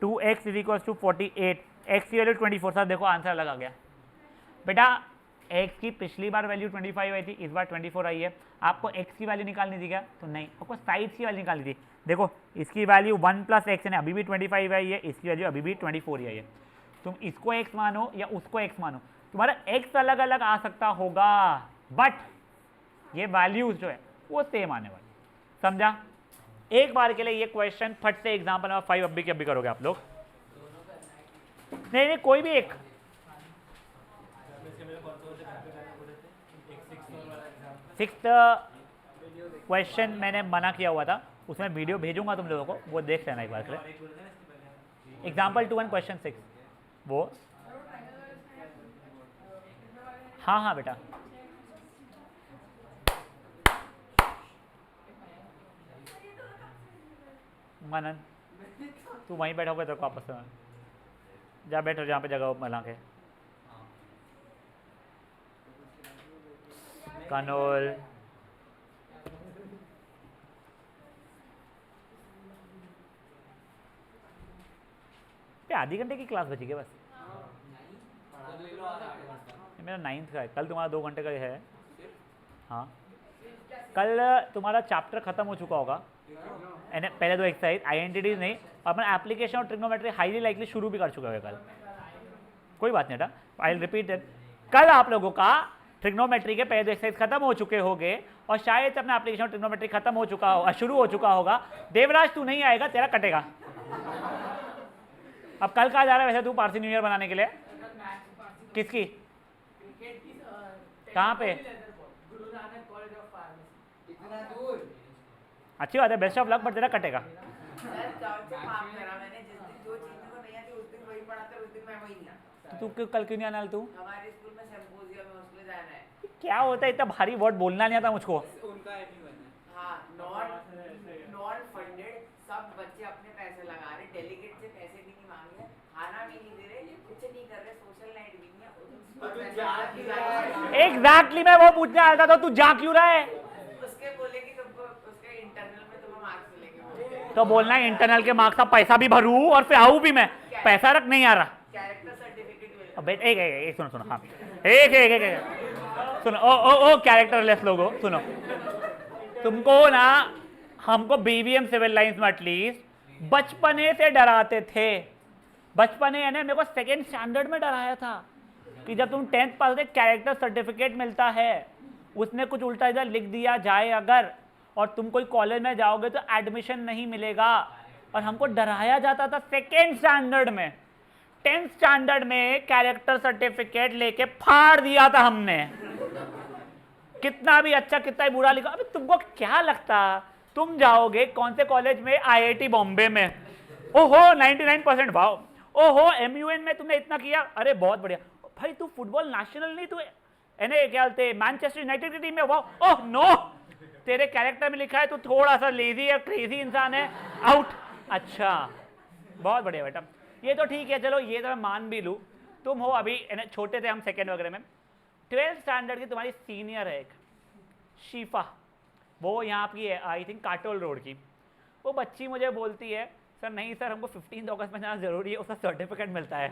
2x is equal to 48, X की वैल्यू 24। सर देखो आंसर अलग आ गया बेटा। x की पिछली बार वैल्यू 25 आई थी, इस बार 24 आई है, आपको x की वैल्यू निकालनी थी क्या? तो नहीं, आपको साइड्स की वैल्यू निकालनी थी। देखो इसकी वैल्यू 1 + x है, अभी भी 25 आई है, इसकी वैल्यू अभी भी 24 ही आई है। तुम इसको x मानो या उसको x मानो, तुम्हारा x अलग अलग आ सकता होगा, बट ये वैल्यूज जो है वो सेम आने वाली। समझा? एक बार के लिए ये क्वेश्चन फट से एग्जाम्पल नंबर 5 अभी के अभी करोगे आप लोग। नहीं नहीं, कोई भी एक। सिक्स्थ क्वेश्चन मैंने मना किया हुआ था, उसमें वीडियो भेजूंगा तुम लोगों को, वो देख लेना एक बार के लिए। एग्जाम्पल 2 1 क्वेश्चन 6 वो। हाँ हाँ बेटा, मनन तू वहीं बैठा होगा, तेरे को आपस में जा बैठो जहाँ पे जगह मिला के। कनोल पे आधी घंटे की क्लास बची है बस। मेरा 9th का है, कल तुम्हारा 2 घंटे का है। हाँ कल तुम्हारा चैप्टर खत्म हो चुका होगा, पहले 2 एक्सरसाइज आइडेंटिटीज नहीं, और अपना एप्लीकेशन और ट्रिग्नोमेट्री हाईली लाइकली शुरू भी कर चुका होगा कल। कोई बात नहीं बेटा, आई विल रिपीट इट। कल आप लोगों का ट्रिग्नोमेट्री के पहले 2 एक्सरसाइज खत्म हो चुके होंगे, और शायद अपना एप्लीकेशन और ट्रिग्नोमेट्री खत्म हो चुका होगा, शुरू हो चुका होगा। देवराज तू नहीं आएगा, तेरा कटेगा। अब कल कहाँ जा रहा है वैसे तू पारसी न्यू ईयर बनाने के लिए? किसकी? कहाँ पे? अच्छी बात है, बेस्ट ऑफ लक, बट तेरा कटेगा। तो तू कल क्यों नहीं आना? तू हमारे स्कूल में सिम्पोजियम है, उसमें जाना है। क्या होता है, इतना भारी वर्ड बोलना नहीं आता मुझको। हाँ, नॉन फंडेड, सब बच्चे अपने पैसे लगा रहे, डेलीगेट से पैसे भी नहीं मांग रहे, खाना भी नहीं दे रहे, कुछ नहीं कर रहे, सोशल नाइट भी नहीं है। एग्जैक्टली मैं वो पूछने आया था, तो तू जा क्यों रहा है? उसके बोले कि तुमको उसके इंटरनल में तुम्हें मार्क्स मिलेंगे, तो बोलना है इंटरनल के मार्क्स का पैसा भी भरूं और फिर आऊं भी मैं, पैसा रख नहीं आ रहा। कैरेक्टर सर्टिफिकेट मिलेगा। अब एक सुनो सुनो, हाँ एक सुनो, ओ कैरेक्टरलेस लोगो सुनो, तुमको ना, हमको बीवीएम सिविल लाइंस में एटलीस्ट बचपने से डराते थे। बचपने यानी मेरे को 2nd स्टैंडर्ड में डराया था कि जब तुम 10th पास होते कैरेक्टर सर्टिफिकेट मिलता है, उसने कुछ उल्टा इधर लिख दिया जाए अगर, और तुम कोई कॉलेज में जाओगे तो एडमिशन नहीं मिलेगा। और हमको डराया जाता था 2nd स्टैंडर्ड में। 10th स्टैंडर्ड में कैरेक्टर सर्टिफिकेट लेके फाड़ दिया था हमने। कितना भी अच्छा कितना भी बुरा लिखा, अबे तुमको क्या लगता तुम जाओगे कौन से कॉलेज में? आईआईटी बॉम्बे में, ओहो 99%, वाओ। ओहो एमयूएन में तुमने इतना किया, अरे बहुत बढ़िया भाई। तू फुटबॉल नेशनल नहीं, तू एने क्या बोलते मैनचेस्टर यूनाइटेड की टीम में, वाह। ओह नो, तेरे कैरेक्टर में लिखा है तू थोड़ा सा लेजी या क्रेजी इंसान है, आउट। अच्छा बहुत बढ़िया बेटा, ये तो ठीक है, चलो ये तो मैं मान भी लूँ। तुम हो अभी छोटे थे हम 2nd वगैरह में। 12th स्टैंडर्ड की तुम्हारी सीनियर है एक शीफा, वो यहाँ की है आई थिंक काटोल रोड की। वो बच्ची मुझे बोलती है सर नहीं सर हमको 15 अगस्त में जाना जरूरी है, उसका सर्टिफिकेट मिलता है।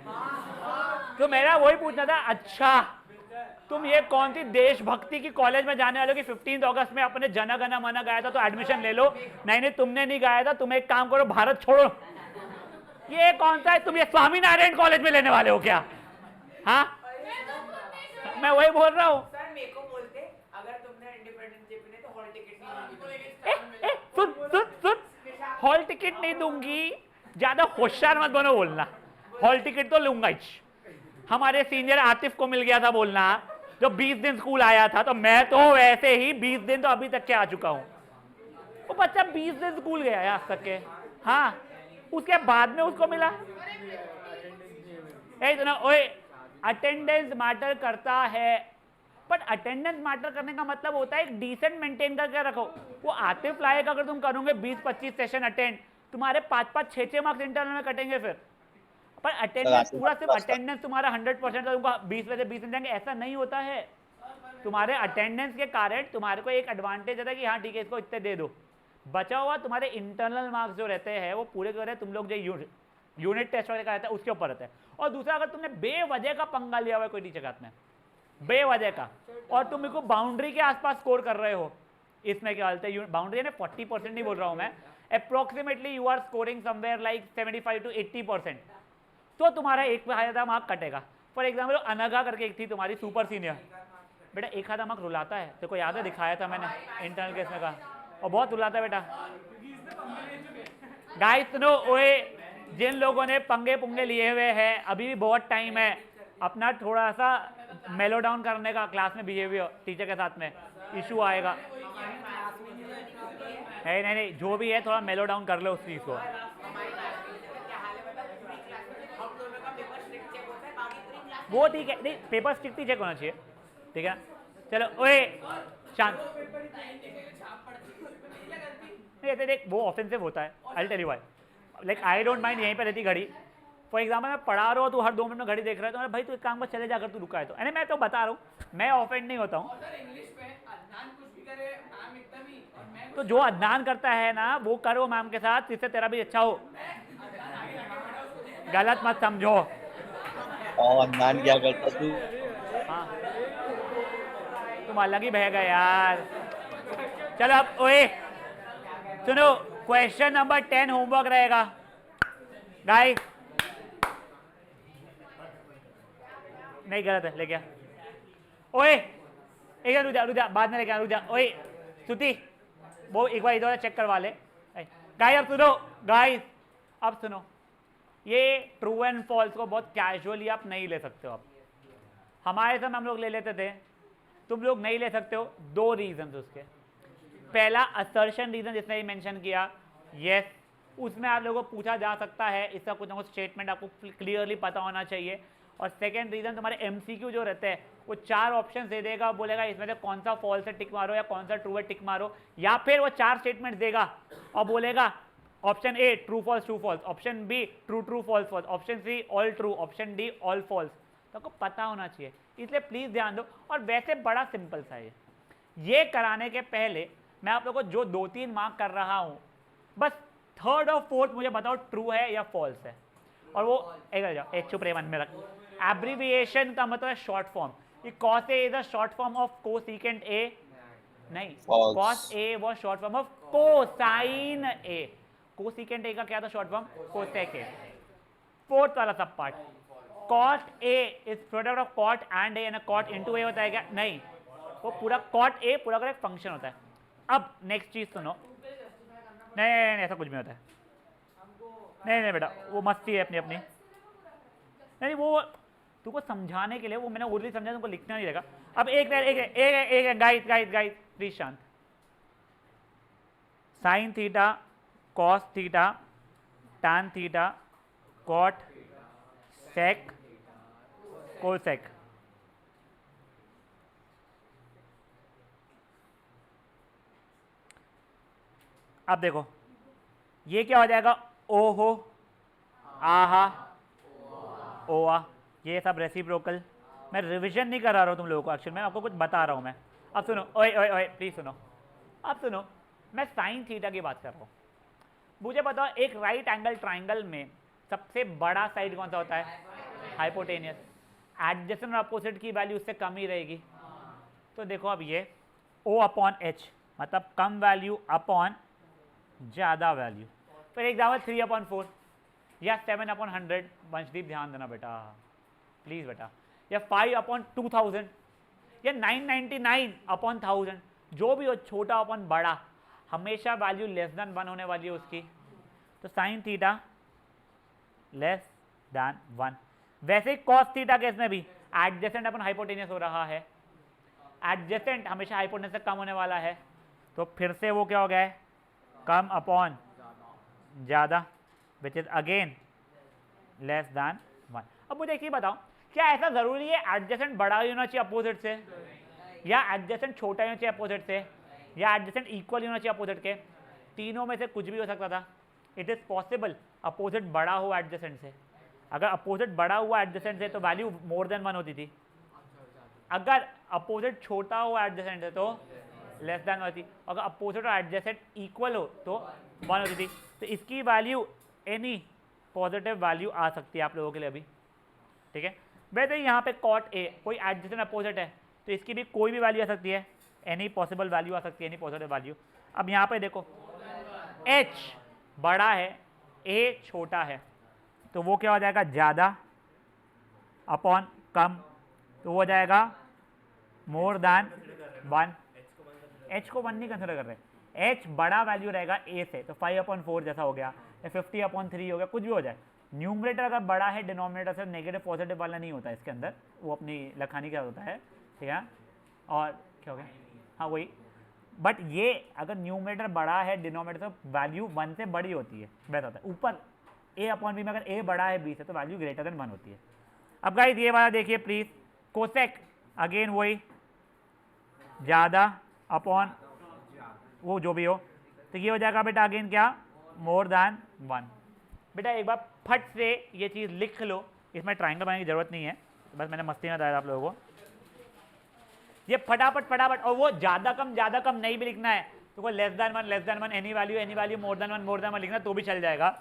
तो मेरा वही पूछना था, अच्छा तुम ये कौन सी देशभक्ति की कॉलेज में जाने वाले हो कि 15 अगस्त में अपने जन गण मन गाया था तो एडमिशन ले लो? नहीं तुमने नहीं गाया था, तुम एक काम करो भारत छोड़ो। ये कौन सा है, तुम ये स्वामीनारायण कॉलेज में लेने वाले हो क्या? हाँ मैं वही बोल रहा हूँ। सर मेरे को बोलते अगर तुमने इंडिपेंडेंस डे पे नहीं तो हॉल टिकट नहीं सुन, हॉल टिकट नहीं दूंगी, ज्यादा होशियार मत बनो बोलना। हॉल टिकट तो लूंगा ही। हमारे सीनियर आतिफ को मिल गया था बोलना, जो 20 दिन स्कूल आया था, तो मैं तो वैसे ही 20 दिन तो अभी तक के आ चुका हूं। वो बच्चा 20 दिन स्कूल गया है आज तक के, हाँ उसके बाद में उसको मिला। ओए अटेंडेंस मैटर करता है, बट अटेंडेंस मैटर करने का मतलब होता है एक डिसेंट मेंटेन करके रखो। वो आतिफ लायक अगर तुम करोगे 20-25 सेशन अटेंड, तुम्हारे 5-5, 6-6 मार्क्स इंटरनल में कटेंगे फिर। पर अटेंडेंस पूरा सिर्फ अटेंडेंस तुम्हारा 100% का तुमको 20 में से 20 जाएंगे, ऐसा नहीं होता है। तुम्हारे अटेंडेंस के कारण तुम्हारे को एक एडवांटेज होता है कि हाँ ठीक है इसको इतने दे दो, बचा हुआ तुम्हारे इंटरनल मार्क्स जो रहते हैं वो पूरे के तुम लोग जो यूनिट टेस्ट वगैरह का रहता है उसके ऊपर रहता है। और दूसरा अगर तुमने बेवजह का पंगा लिया हुआ है कोई टीचर के हाथ में, बेवजह का, और तुम मेरे को बाउंड्री के आसपास स्कोर कर रहे हो, इसमें क्या हालत है? बाउंड्री ने 40% नहीं बोल रहा हूं मैं, approximately you are scoring somewhere like 75 to 80%, तो तुम्हारा एक पे आधा मार्क कटेगा। फॉर एग्जाम्पल अनघा करके एक थी तुम्हारी सुपर सीनियर, बेटा एक आधा मार्क रुलाता है, तेरे को याद है दिखाया था मैंने इंटरनल केस में, कहा और बहुत रुलाता है बेटा। गाइस सुनो, ओए जिन लोगों ने पंगे पुंगे लिए हुए हैं अभी भी बहुत टाइम है, अपना थोड़ा सा मेलो डाउन करने का क्लास में बिहेवियर टीचर के साथ में, इशू आएगा। है नहीं, जो भी है थोड़ा मेलो डाउन कर लो उस चीज़ को। वो ठीक है, नहीं पेपर स्ट्रिक्टली चेक होना चाहिए, ठीक है। चलो ओए शांत, नहीं देख वो ऑफेंसिव होता है, I tell you why, like I don't mind यहीं पे रहती घड़ी। फॉर एग्जाम्पल मैं पढ़ा रहा हूँ, तू हर 2 मिनट में घड़ी देख रहा है, तो भाई तू एक काम कर चले जाकर तू रुका है, तो अरे मैं तो बता रहा हूँ, मैं ऑफेंड नहीं होता हूँ। तो जो अदनान करता है ना वो करो मैम के साथ, जिससे तेरा भी अच्छा हो, गलत मत समझो। और अदनान क्या करता तू? हाँ तुम अलग ही बह गए यार। चलो अब ओए सुनो, क्वेश्चन नंबर 10 होमवर्क रहेगा गाइस। नहीं गलत है, लेके आ। ओए एक रुक जा बाद में लेके आ, रुक जा। ओए श्रुति वो एक बार इधर चेक करवा ले। गाइस अब सुनो, गाइस अब सुनो, ये ट्रू एंड फॉल्स को बहुत कैजुअली आप नहीं ले सकते हो। आप हमारे समय हम लोग ले लेते थे, तुम लोग नहीं ले सकते हो। 2 रीजन उसके। पहला असर्शन रीजन जिसने ही मेंशन किया, यस उसमें आप लोगों को पूछा जा सकता है, इसका कुछ ना कुछ स्टेटमेंट आपको क्लियरली पता होना चाहिए। और सेकंड रीजन तुम्हारे एमसीक्यू जो रहते हैं वो 4 ऑप्शन दे देगा, बोलेगा इसमें से कौन सा फॉल्स है टिक मारो या कौन सा ट्रू है टिक मारो, या फिर वो 4 स्टेटमेंट देगा और बोलेगा option A true false, option B true true false false, option C all true, option D all false. तो आपको पता होना चाहिए, इसलिए प्लीज ध्यान दो। और वैसे बड़ा सिंपल सा है ये कराने के पहले मैं आप लोगों को जो 2-3 मार्क कर रहा हूं, बस 3rd और 4th मुझे बताओ ट्रू है या फॉल्स है। और वो एक चुप रहे मन में रख। एब्रीविएशन का मतलब है शॉर्ट फॉर्म। ये cos A is a short form of cosecant A, नहीं cos A was short form of cosine A. Cosecant A का क्या था शॉर्ट फॉर्म? कोसेक ए। 4th वाला सब part, cot A is product of cot and A, यानी cot into ए होता है क्या? नहीं, वो पूरा कॉट ए पूरा का एक फंक्शन होता है। अब नेक्स्ट चीज सुनो, नहीं ऐसा कुछ भी होता है, नहीं बेटा वो मस्ती है अपनी अपनी, नहीं वो तुमको समझाने के लिए, वो मैंने ओरली समझा, तुमको लिखना नहीं रहेगा। अब एक गाइड प्लीज शांत। Sine theta cos theta tan theta cot sec cosec. अब देखो ये क्या हो जाएगा? ओ हो, आहा, ओआ, ये सब रेसिप्रोकल। मैं रिवीजन नहीं करा रहा हूँ तुम लोगों को, एक्चुअली मैं आपको कुछ बता रहा हूँ मैं। अब सुनो, ओए प्लीज सुनो, अब सुनो, मैं साइन थीटा की बात कर रहा हूँ। मुझे बताओ एक राइट एंगल ट्राइंगल में सबसे बड़ा साइड कौन सा होता है? हाइपोटेनियस। एडजेसेंट और अपोजिट की वैल्यू उससे कम ही रहेगी। तो देखो अब ये O अपॉन H मतलब कम वैल्यू अपॉन ज़्यादा वैल्यू। फिर एग्जाम्पल 3/4 या 7/100। वंशदीप ध्यान देना बेटा प्लीज़ बेटा, या 5/2000 या 999/1000, जो भी हो छोटा अपन बड़ा, हमेशा वैल्यू लेस देन 1 होने वाली है उसकी। तो साइन थीटा लेस देन 1। वैसे ही कॉस थीटा केस में भी एडजेसेंट अपन हाइपोटेनियस हो रहा है, एडजेसेंट हमेशा हाइपोटेनियस से कम होने वाला है, तो फिर से वो क्या हो गया है? कम अपॉन ज़्यादा, which is again less than 1। अब मुझे एक चीज़ बताओ, क्या ऐसा ज़रूरी है एडजेसेंट बड़ा ही होना चाहिए अपोजिट से, या एडजेसेंट छोटा ही होना चाहिए अपोजिट से, या एडजेसेंट इक्वल ही होना चाहिए अपोजिट के? तीनों में से कुछ भी हो सकता था। इट इज़ पॉसिबल अपोजिट बड़ा हो एडजेसेंट से। अगर अपोजिट बड़ा हुआ एडजेसेंट से तो वैल्यू मोर देन 1 होती थी। अगर अपोजिट छोटा हो एडजेसेंट से तो लेस देन होती। अगर अपोजिट और एडजेसेंट इक्वल हो तो 1 होती थी। तो इसकी वैल्यू एनी पॉजिटिव वैल्यू आ सकती है आप लोगों के लिए अभी, ठीक है। वैसे ही यहाँ पे कॉट ए कोई एडजेसेंट अपोजिट है तो इसकी भी कोई भी वैल्यू आ सकती है, एनी पॉसिबल वैल्यू आ सकती है, एनी पॉसिबल वैल्यू। अब यहाँ पे देखो h बड़ा है a छोटा है तो वो क्या हो जाएगा, ज़्यादा अपॉन कम, तो वो हो जाएगा मोर दैन 1। h को 1 नहीं कंसिडर कर रहे, h बड़ा वैल्यू रहेगा a से, तो 5/4 जैसा हो गया या 50/3 हो गया, कुछ भी हो जाए। न्यूमरेटर अगर बड़ा है डिनोमिनेटर से नेगेटिव पॉजिटिव वाला नहीं होता इसके अंदर, वो अपनी लखानी क्या होता है, ठीक है। और क्या हो गया, हाँ वही, बट ये अगर न्यूमरेटर बड़ा है डिनोमिनेटर से वैल्यू 1 से बड़ी होती है, वैसा होता है। ऊपर a/b में अगर a बड़ा है b से तो वैल्यू ग्रेटर देन 1 होती है। अब गाइस ये वाला देखिए प्लीज, कोसेक अगेन वही, ज़्यादा अपॉन वो जो भी हो, तो ये हो जाएगा बेटा अगेन क्या, मोर दैन 1। बेटा एक बार फट से ये चीज़ लिख लो, इसमें ट्रायंगल बनाने की जरूरत नहीं है, बस मैंने मस्ती में बताया आप लोगों को। ये फटाफट और वो ज़्यादा कम नहीं भी लिखना है, तो कोई less than one any value more than one लिखना तो भी चल जाएगा।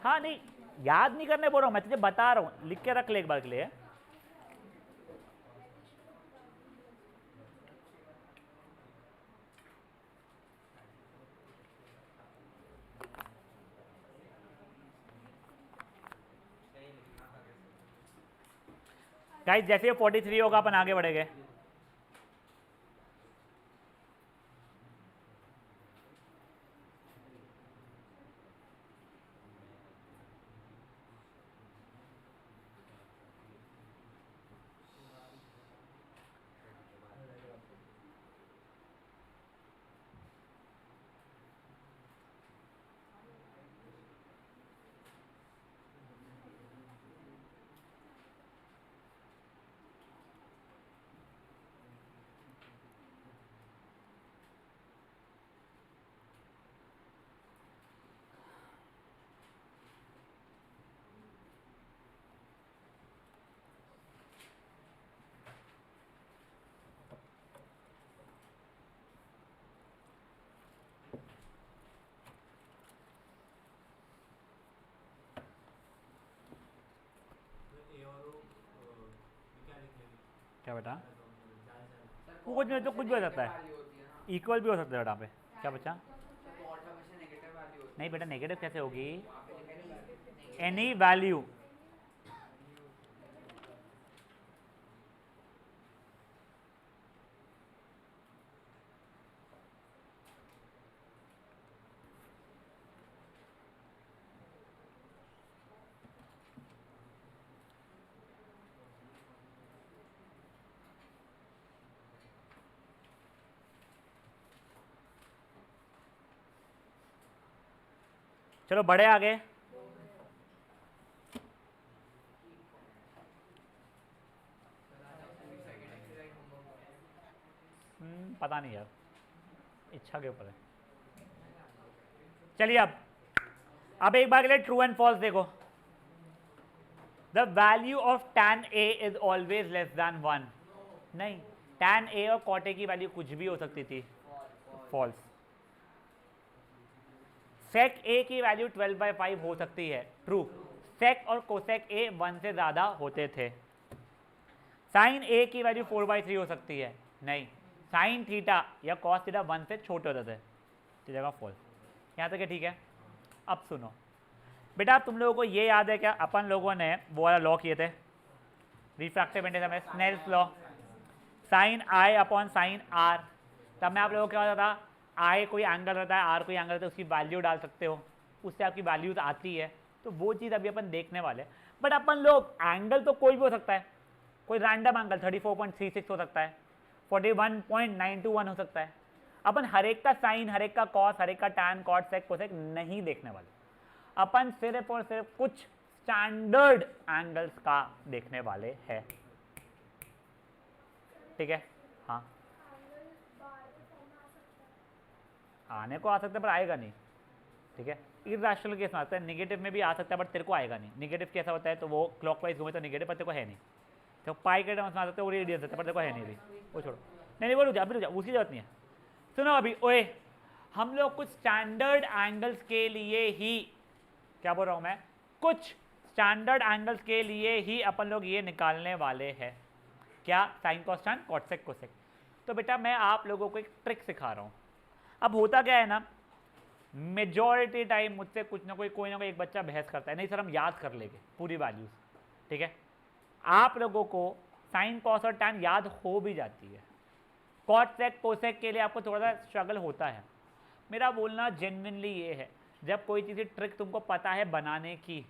हाँ नहीं याद नहीं करने बोल रहा हूँ, मैं तुझे बता रहा हूँ, लिख के रख ले एक बार के लिए। गाइस जैसे ये 43 होगा अपन आगे बढ़ेंगे। क्या बेटा, वो कुछ तो कुछ भी हो सकता है, इक्वल भी हो सकता है बेटा पे। क्या बच्चा, नहीं बेटा नेगेटिव कैसे होगी, एनी वैल्यू, चलो बड़े आगे। पता नहीं यार, इच्छा के ऊपर है। चलिए अब एक बार के लिए ट्रू एंड फॉल्स देखो। The value of tan a is always less than 1। नहीं, tan a और cot a की वैल्यू कुछ भी हो सकती थी, फॉल्स। sec a की वैल्यू 12/5 हो सकती है, ट्रू। sec और cosec a 1 से ज़्यादा होते थे। sin a की वैल्यू 4/3 हो सकती है, नहीं। sin थीटा या cos थीटा 1 से छोटे होते थे, तो जगह फॉल्स। यहाँ तक है, ठीक है। अब सुनो बेटा, तुम लोगों को ये याद है क्या, अपन लोगों ने वो वाला लॉ किए थे रिफ्रैक्टिव इंडेक्स में, Snell's law, sin i upon sin r। तब मैं आप लोगों को क्या होता था, i कोई एंगल रहता है, r कोई एंगल रहता है, उसकी वैल्यू डाल सकते हो, उससे आपकी वैल्यूज आती है। तो वो चीज़ अभी अपन देखने वाले। बट अपन लोग एंगल तो कोई भी हो सकता है, कोई रैंडम एंगल 34.36 हो सकता है, 41.921 हो सकता है। अपन हर एक का साइन, हर एक का कॉस, हर एक का टैन, कॉट, सेक, कोसेक नहीं देखने वाले। अपन सिर्फ और सिर्फ कुछ स्टैंडर्ड एंगल्स का देखने वाले हैं, ठीक है। हाँ आने को आ सकता है पर आएगा नहीं, ठीक है। इरैशनल केस में आता है, नेगेटिव में भी आ सकता है बट तेरे को आएगा नहीं। नेगेटिव कैसा होता है, तो वो क्लॉकवाइज घूमे तो नेगेटिव, पर तेरे को है नहीं। तो पाई के टर्म्स में आ सकता है, वो रेडियस होता है, पर तेरे को है नहीं भी, वो छोड़ो। नहीं वो रुक जा, उसकी जरूरत नहीं है। सुनो अभी, ओए हम लोग कुछ स्टैंडर्ड एंगल्स के लिए ही, क्या बोल रहा हूँ मैं, कुछ स्टैंडर्ड एंगल्स के लिए ही अपन लोग ये निकालने वाले हैं, क्या, sine cos tan cot sec cosec. तो बेटा मैं आप लोगों को एक ट्रिक सिखा रहा हूँ। अब होता क्या है ना, मेजॉरिटी टाइम मुझसे कुछ ना कोई ना कोई एक बच्चा बहस करता है, नहीं सर हम याद कर लेंगे पूरी वैल्यूज, ठीक है। आप लोगों को साइन कॉस और टैन याद हो भी जाती है, कॉट सेक कोसेक के लिए आपको थोड़ा सा स्ट्रगल होता है। मेरा बोलना जेन्युइनली ये है, जब कोई चीज़ ट्रिक तुमको पता है बनाने की,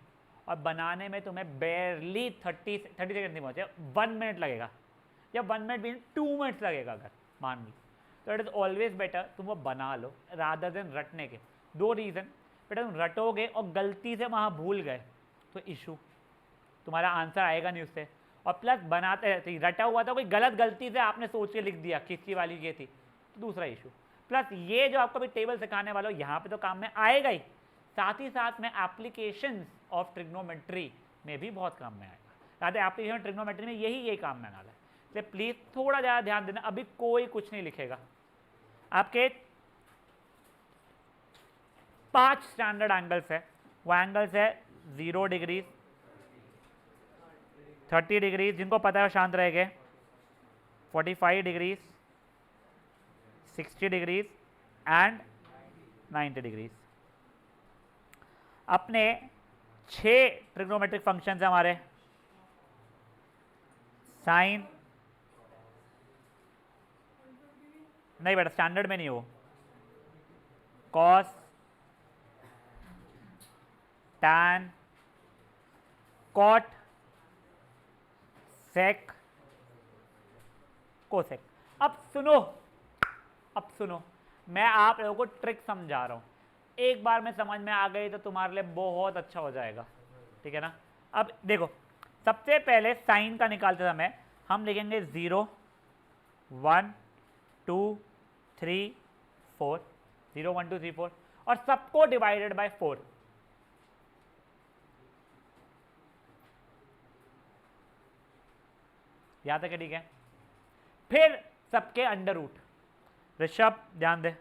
और बनाने में तुम्हें बेयरली 30 सेकेंड नहीं पहुँचे, 1 मिनट लगेगा, या 1 मिनट भी 2 मिनट्स लगेगा अगर मान ली, तो इट इज़ ऑलवेज बेटर तुम वो बना लो रादर देन रटने के। 2 रीज़न, बेटा तुम रटोगे और गलती से वहाँ भूल गए तो इशू, तुम्हारा आंसर आएगा नहीं उससे, और प्लस बनाते रटा हुआ था कोई गलती से आपने सोच के लिख दिया किसकी वाली ये थी, तो दूसरा इशू। प्लस ये जो आपको भी टेबल सिखाने वाला हो यहाँ पे तो काम में आएगा ही, साथ ही साथ में एप्लीकेशंस ऑफ ट्रिग्नोमेट्री में भी बहुत काम में आएगा। याद है एप्लीकेशन ट्रिग्नोमेट्री में यही काम में आना है, इसलिए प्लीज़ थोड़ा ज़्यादा ध्यान देना। अभी कोई कुछ नहीं लिखेगा, आपके 5 स्टैंडर्ड एंगल्स है, वो एंगल्स है 0 डिग्रीज, 30 डिग्रीज जिनको पता है वो शांत रहेंगे, 45 डिग्रीज, 60 डिग्रीज एंड 90 डिग्रीज। अपने 6 ट्रिग्नोमेट्रिक फंक्शंस हैं हमारे, साइन, नहीं बेटा स्टैंडर्ड में नहीं हो, cos, tan, cot, sec, cosec. अब सुनो, मैं आप लोगों को ट्रिक समझा रहा हूं, एक बार में समझ में आ गई तो तुम्हारे लिए बहुत अच्छा हो जाएगा, ठीक है ना। अब देखो, सबसे पहले साइन का निकालते समय हम लिखेंगे 0 1 2 3 4, 0 1 2 3 4, और सबको डिवाइडेड बाय 4। यहाँ तक है, ठीक है। फिर सबके अंडर रूट, ऋषभ ध्यान दे,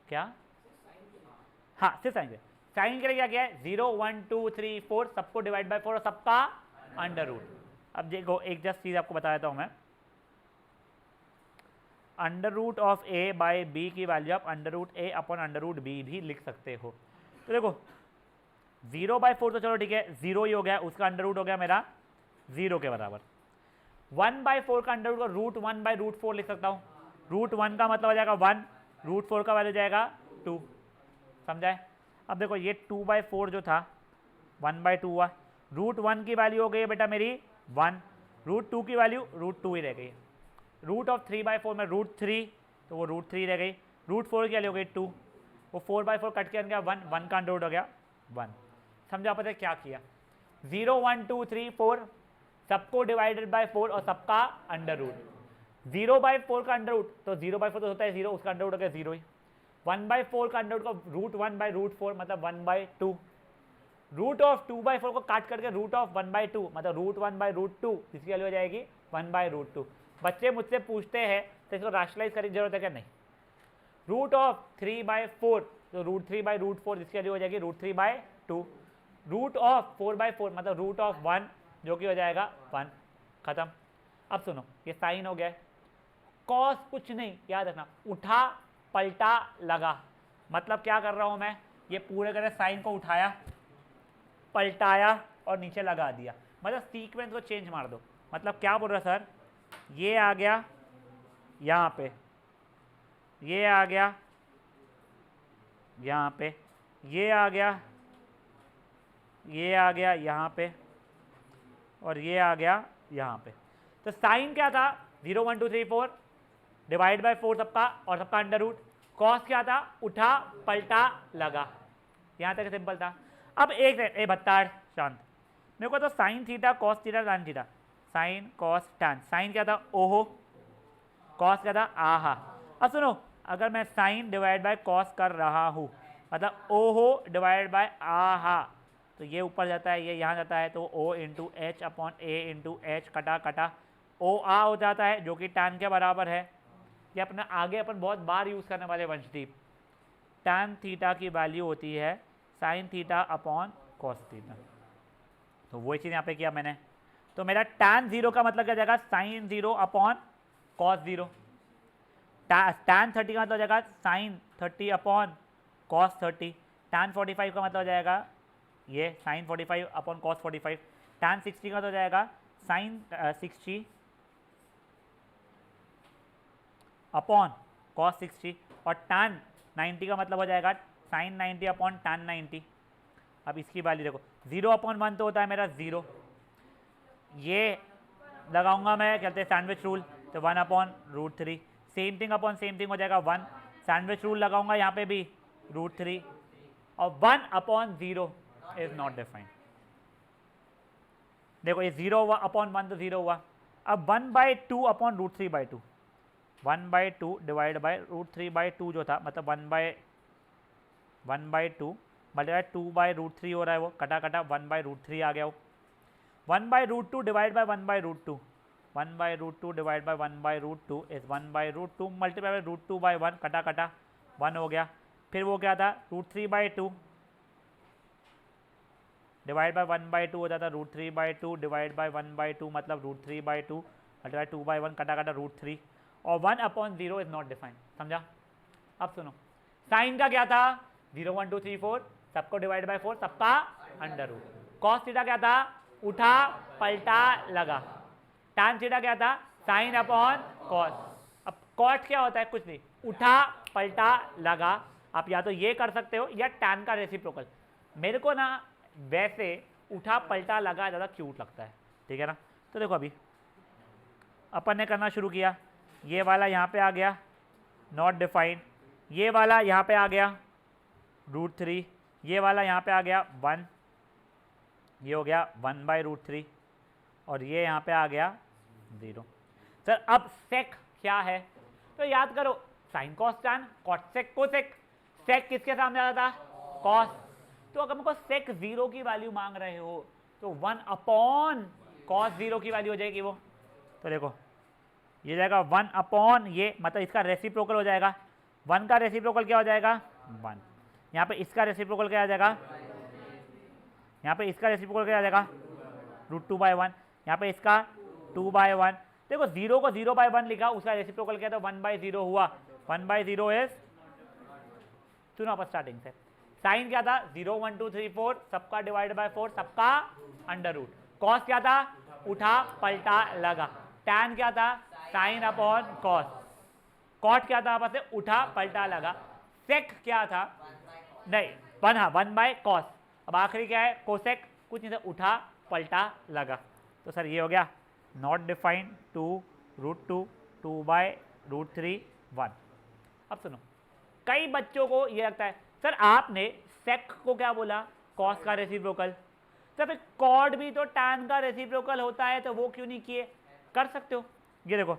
क्या, हाँ सिर्फ साइन के, साइन के लिए क्या किया है, 0 1 2 3 4 सबको डिवाइड बाय 4 और सबका अंडर रूट। अब देखो एक जस्ट चीज आपको बता देता हूं मैं, under root of A by B की वैल्यू आप under root A upon under root B भी लिख सकते हो। तो देखो 0/4 तो चलो ठीक है, 0 ही हो गया, उसका अंडर रूट हो गया मेरा 0 के बराबर। 1/4 का अंडर रूट को रूट 1/√4 लिख सकता हूँ, रूट 1 का मतलब हो जाएगा 1, रूट 4 का वैल्यू जाएगा 2, समझाए। अब देखो ये 2/4 जो था 1/2 हुआ, रूट 1 की वैल्यू हो गई है बेटा मेरी 1, रूट 2 की वैल्यू रूट 2 ही रह गई, रूट ऑफ 3/4 में रूट 3, तो वो रूट 3 रह गई, रूट 4 की वैल्यू हो गई 2, वो 4/4 कट के गया 1, 1 का अंडर रूट हो गया 1। समझा पता है क्या किया, 0 1 2 3 4 सबको डिवाइडेड बाय 4 और सबका अंडर रूट, 0/4 का अंडर रूट तो 0/4 तो होता है 0, उसका अंडर रूट हो गया 0 ही, 1/4 का अंडर रूट को रूट 1/√4 मतलब 1/2, रूट ऑफ 2/4 को काट करके रूट ऑफ 1/2 मतलब रूट 1/√2, जिसकी वैल्यू हो जाएगी 1/√2। बच्चे मुझसे पूछते हैं तो इसको रैशनलाइज करने की जरूरत है क्या, नहीं। रूट ऑफ 3/4 तो रूट 3/√4 जिसकी वैल्यू हो जाएगी रूट 3/2, रूट ऑफ 4/4 मतलब रूट ऑफ 1 जो कि हो जाएगा 1, खत्म। अब सुनो ये साइन हो गया, कॉस कुछ नहीं, याद रखना उठा पलटा लगा, मतलब क्या कर रहा हूं मैं, ये पूरे तरह साइन को उठाया पलटाया और नीचे लगा दिया, मतलब सीक्वेंस को चेंज मार दो। मतलब क्या बोल रहा सर, ये आ गया यहाँ पे, ये आ गया यहाँ पे, ये आ गया, ये आ गया यहाँ पे, और ये आ गया यहाँ पे। तो साइन क्या था 0 1 2 3 4 डिवाइड बाय 4 सबका और सबका अंडर रूट, कॉस क्या था उठा पलटा लगा, यहाँ तक सिंपल था। अब एक ए बत्ताड़ शांत, मेरे को तो sine theta cos theta tan theta, sine cos tan, sine क्या था ओहो, कॉस क्या था आहा। अब सुनो अगर मैं साइन डिवाइड बाय कॉस कर रहा हूँ मतलब ओहो डिवाइड बाय आहा, तो ये ऊपर जाता है ये यहाँ जाता है, तो ओ इंटू एच अपॉन ए इंटू एच कटा कटा ओ आ हो जाता है जो कि टैन के बराबर है। ये अपना आगे अपन बहुत बार यूज़ करने वाले वंशदीप, टैन थीटा की वैल्यू होती है sine theta upon cos theta. तो वही चीज़ यहाँ पे किया मैंने। तो मेरा tan 0 का मतलब क्या जाएगा, साइन 0 अपॉन कॉस 0। tan 30 का मतलब हो जाएगा साइन 30 अपॉन कॉस 30। tan 45 का मतलब हो जाएगा ये साइन 45 अपॉन कॉस 45। tan 60 का तो हो जाएगा साइन 60 अपॉन कॉस 60। और tan 90 का मतलब हो जाएगा साइन 90 अपॉन tan 90। अब इसकी वैल्यू देखो, 0 अपॉन 1 तो होता है मेरा 0, ये लगाऊंगा मैं, कहते हैं सैंडविच रूल, तो 1 upon root 3। Same thing upon same thing हो जाएगा 1, सैंडविच रूल लगाऊंगा यहाँ पे भी रूट 3, और 1 अपॉन 0 इज नॉट डिफाइंड। देखो ये 0 हुआ अपॉन 1 तो 0 हुआ। अब 1/2 upon root 3/2, 1/2 divide by root 3/2 जो था, मतलब 1/2 मल्टीप्लाई 2/√3 हो रहा है, वो कटा कटा 1/√3 आ गया वो। 1/√2 divide by 1/√2, 1/√2 divide by 1/√2 is 1/√2 multiply by √2/1 कटा कटा 1 हो गया। फिर वो क्या था, √3/2 डिवाइड बाई 1/2 हो जाता, √3/2 डिवाइड बाई 1/2 मतलब √3/2 मल्टीप्लाई 2/1 कटा कटा √3, और 1 अपॉन 0 इज नॉट डिफाइंड। समझा? अब सुनो, साइन का क्या था, 0 1 2 3 4 सबको डिवाइड बाय 4 सबका अंडर रूट। कॉस थीटा क्या था, उठा पलटा लगा। tan थीटा क्या था, साइन अपॉन कॉस। अब कॉट क्या होता है, कुछ नहीं, उठा पलटा लगा। आप या तो ये कर सकते हो या tan का रेसिप्रोकल। मेरे को ना वैसे उठा पलटा लगा ज़्यादा क्यूट लगता है, ठीक है ना। तो देखो अभी अपन ने करना शुरू किया, ये वाला यहाँ पे आ गया नॉट डिफाइंड, ये वाला यहाँ पे आ गया √3, ये वाला यहाँ पे आ गया 1, ये हो गया 1/√3, और ये यहाँ पे आ गया 0। सर अब सेक क्या है, तो याद करो sine cos tan cot sec cosec. Sec किसके सामने आता था, कॉस। तो अगर हमको सेक 0 की वैल्यू मांग रहे हो तो 1 अपॉन कॉस 0 की वैल्यू हो जाएगी वो। तो देखो ये जाएगा 1 अपॉन ये, मतलब इसका रेसिप्रोकल हो जाएगा। 1 का रेसिप्रोकल क्या हो जाएगा 1, यहाँ पे इसका रेसिप्रोकल क्या आ जाएगा, यहाँ पे इसका रेसिप्रोकल क्या आ जाएगा √2/1, यहाँ पे इसका 2/1। देखो 0 को 0/1 लिखा, उसका रेसिप्रोकल क्या था 1/0 हुआ। 1/0 इज, सुनो आप स्टार्टिंग से, साइन क्या था 0 1 2 3 4 सबका डिवाइड बाय 4 सबका अंडर रूट। कॉस क्या था, उठा पलटा लगा। टैन क्या था, साइन अपॉन कॉस। कॉट क्या था, आपस से उठा पलटा लगा। सेक क्या था, नहीं 1, हाँ 1/cos। अब आखिरी क्या है, कोसेक, कुछ नहीं था, उठा पलटा लगा। तो सर ये हो गया नॉट डिफाइंड 2 √2 2/√3 1। अब सुनो, कई बच्चों को ये लगता है सर आपने सेक को क्या बोला, कॉस का रेसिप्रोकल, तो फिर कॉड भी तो टैन का रेसिप्रोकल होता है, तो वो क्यों नहीं किए। कर सकते हो, ये देखो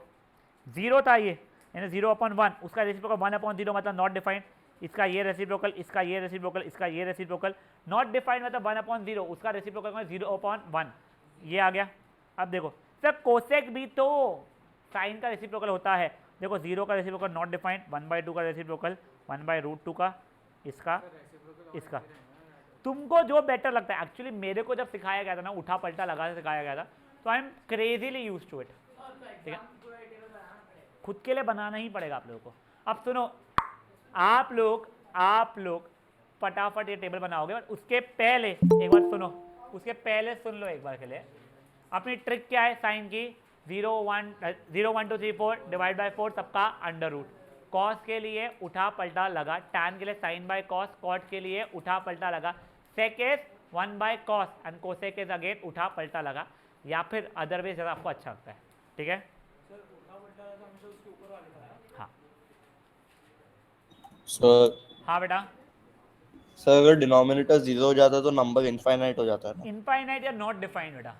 0 था ये, यानी 0/1, उसका रेसिप्रोकल 1/0 मतलब नॉट डिफाइंड। इसका ये रेसिप्रोकल, इसका ये रेसिप्रोकल, इसका ये रेसिप्रोकल, नॉट डिफाइंड मतलब 1/0, उसका रेसिप्रोकल 0/1, ये आ गया। अब देखो सर कोसेक भी तो साइन का रेसिप्रोकल होता है। देखो 0 का रेसिप्रोकल नॉट डिफाइंड, 1/2 का रेसिप्रोकल 1/√2 का, इसका इसका। तुमको जो बेटर लगता है, एक्चुअली मेरे को जब सिखाया गया था ना, उठा पलटा लगा से सिखाया गया था, तो I am crazily used to it, ठीक है। खुद के लिए बनाना ही पड़ेगा आप लोगों को। अब सुनो, आप लोग फटाफट ये टेबल बनाओगे, बट उसके पहले एक बार सुनो, उसके पहले सुन लो एक बार के लिए। अपनी ट्रिक क्या है साइन की, 0 1 2 3 4 डिवाइड बाय 4 सबका अंडर रूट। कॉस के लिए उठा पलटा लगा, टैन के लिए साइन बाय कॉस, कॉट के लिए उठा पलटा लगा, sec is 1/cos and cosec is again उठा पलटा लगा, या फिर अदरवाइज ज़्यादा आपको अच्छा लगता है, ठीक है। हाँ सर हाँ बेटा, सर अगर डिनोमिनेटर 0 हो जाता है तो नंबर इनफाइनाइट हो जाता है ना। इनफाइनाइट या नॉट डिफाइंड बेटा,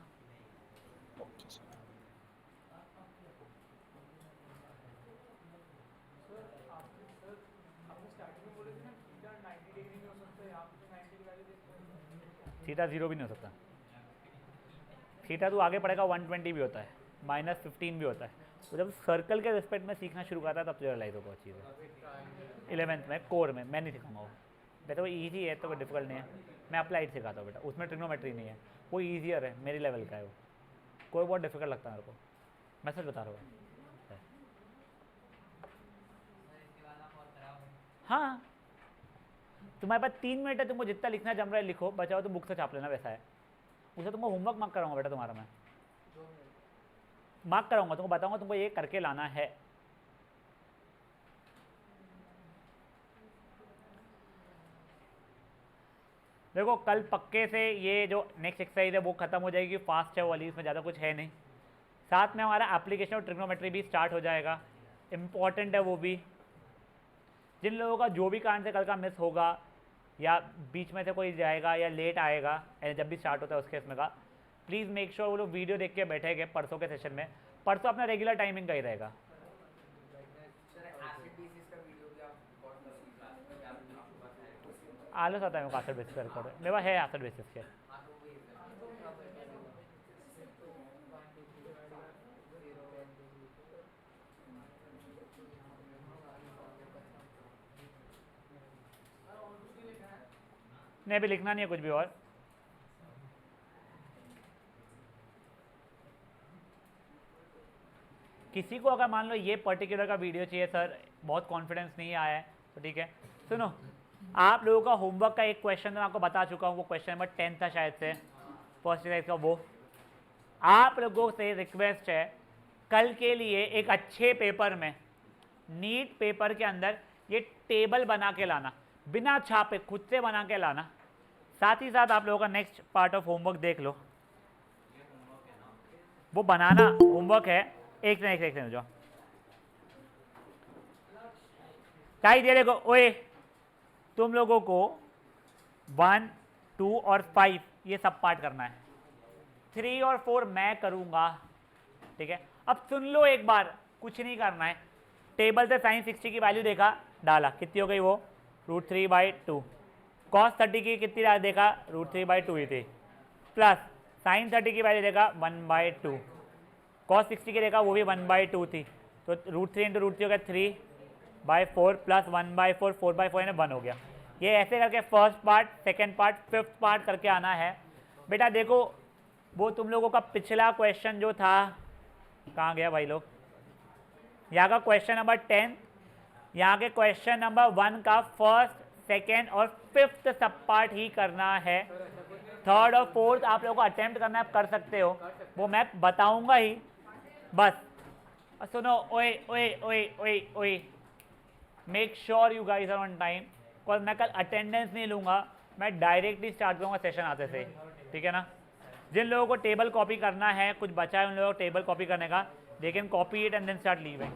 थीटा 0 भी नहीं हो सकता। थीटा तो आगे पड़ेगा 120 भी होता है, -15 भी होता है। तो जब सर्कल के रिस्पेक्ट में सीखना शुरू करता है तब तो रियलाइज होगा चीज़ें। 11th में कोर में मैं नहीं सिखाऊंगा वो, बेटा वो इजी है तो कोई डिफिकल्ट नहीं है, मैं अप्लाइड सिखाता हूँ बेटा, उसमें ट्रिग्नोमेट्री नहीं है, वो ईजियर है, मेरी लेवल का है वो, कोई बहुत डिफिकल्ट लगता है मेरे को, मैं सच बता रहा हूँ। हाँ तुम्हारे पास 3 मिनट है, तुमको जितना लिखना जम रहा है लिखो, बचाओ तो बुक से छाप लेना, वैसा है। उसे तुमको होमवर्क मार्क कराऊंगा बेटा तुम्हारा, मैं मार्क कराऊंगा, तुमको बताऊंगा तुमको ये करके लाना है। देखो कल पक्के से ये जो नेक्स्ट एक्सरसाइज है वो खत्म हो जाएगी, फास्ट है वाली, इसमें ज़्यादा कुछ है नहीं। साथ में हमारा एप्लीकेशन और ट्रिग्नोमेट्री भी स्टार्ट हो जाएगा, इम्पॉर्टेंट है वो भी। जिन लोगों का जो भी कारण से कल का मिस होगा या बीच में से कोई जाएगा या लेट आएगा जब भी स्टार्ट होता है उसके इसमें का, प्लीज़ मेक श्योर वो लोग वीडियो देख के बैठेंगे परसों के सेशन में। परसों अपना रेगुलर टाइमिंग का ही रहेगा। आलस आता है मेरे को एसिड बेसिस पर रिकॉर्ड, मेरे पास है एसिड बेसिस के। नहीं अभी लिखना नहीं है कुछ भी और। किसी को अगर मान लो ये पर्टिकुलर का वीडियो चाहिए सर, बहुत कॉन्फिडेंस नहीं आया है तो ठीक है, सुनो आप लोगों का होमवर्क का एक क्वेश्चन मैं आपको बता चुका हूँ, वो क्वेश्चन नंबर 10 था शायद से फर्स्ट एक्सरसाइज का। वो आप लोगों से रिक्वेस्ट है कल के लिए एक अच्छे पेपर में, नीट पेपर के अंदर ये टेबल बना के लाना, बिना छापे खुद से बना के लाना। साथ ही साथ आप लोगों का नेक्स्ट पार्ट ऑफ होमवर्क देख लो, वो बनाना होमवर्क है। एक सेकंड जाओ क्या दिया, देखो ओए तुम लोगों को 1, 2 और 5 ये सब पार्ट करना है, 3 और 4 मैं करूंगा, ठीक है। अब सुन लो एक बार, कुछ नहीं करना है, टेबल से साइन 60 की वैल्यू देखा, डाला, कितनी हो गई वो √3/2। कॉस 30 की कितनी देखा, √3/2 ही थी, प्लस साइन 30 की वैल्यू देखा 1/2, कॉस 60 की देखा वो भी 1/2 थी, तो √3 × √3 हो गया 3/4 प्लस 1/4, 4/4 यानी 1 हो गया। ये ऐसे करके first part, second part, fifth part करके आना है। बेटा देखो वो तुम लोगों का पिछला क्वेश्चन जो था, कहाँ गया भाई लोग, यहाँ का क्वेश्चन नंबर 10, यहाँ के क्वेश्चन नंबर 1 का फर्स्ट, सेकेंड और फिफ्थ सब पार्ट ही करना है। थर्ड और फोर्थ आप लोगों को अटेम्प्ट करना है, कर सकते हो, वो मैं बताऊंगा ही बस। सुनो ओए ओए ओए ओए ओए, make sure you guys are on time, because मैं कल अटेंडेंस नहीं लूँगा, मैं डायरेक्टली स्टार्ट करूँगा सेशन आते से, ठीक है ना। जिन लोगों को टेबल कॉपी करना है, कुछ बचा है उन लोगों को टेबल कॉपी करने का, they can copy it and then start leaving.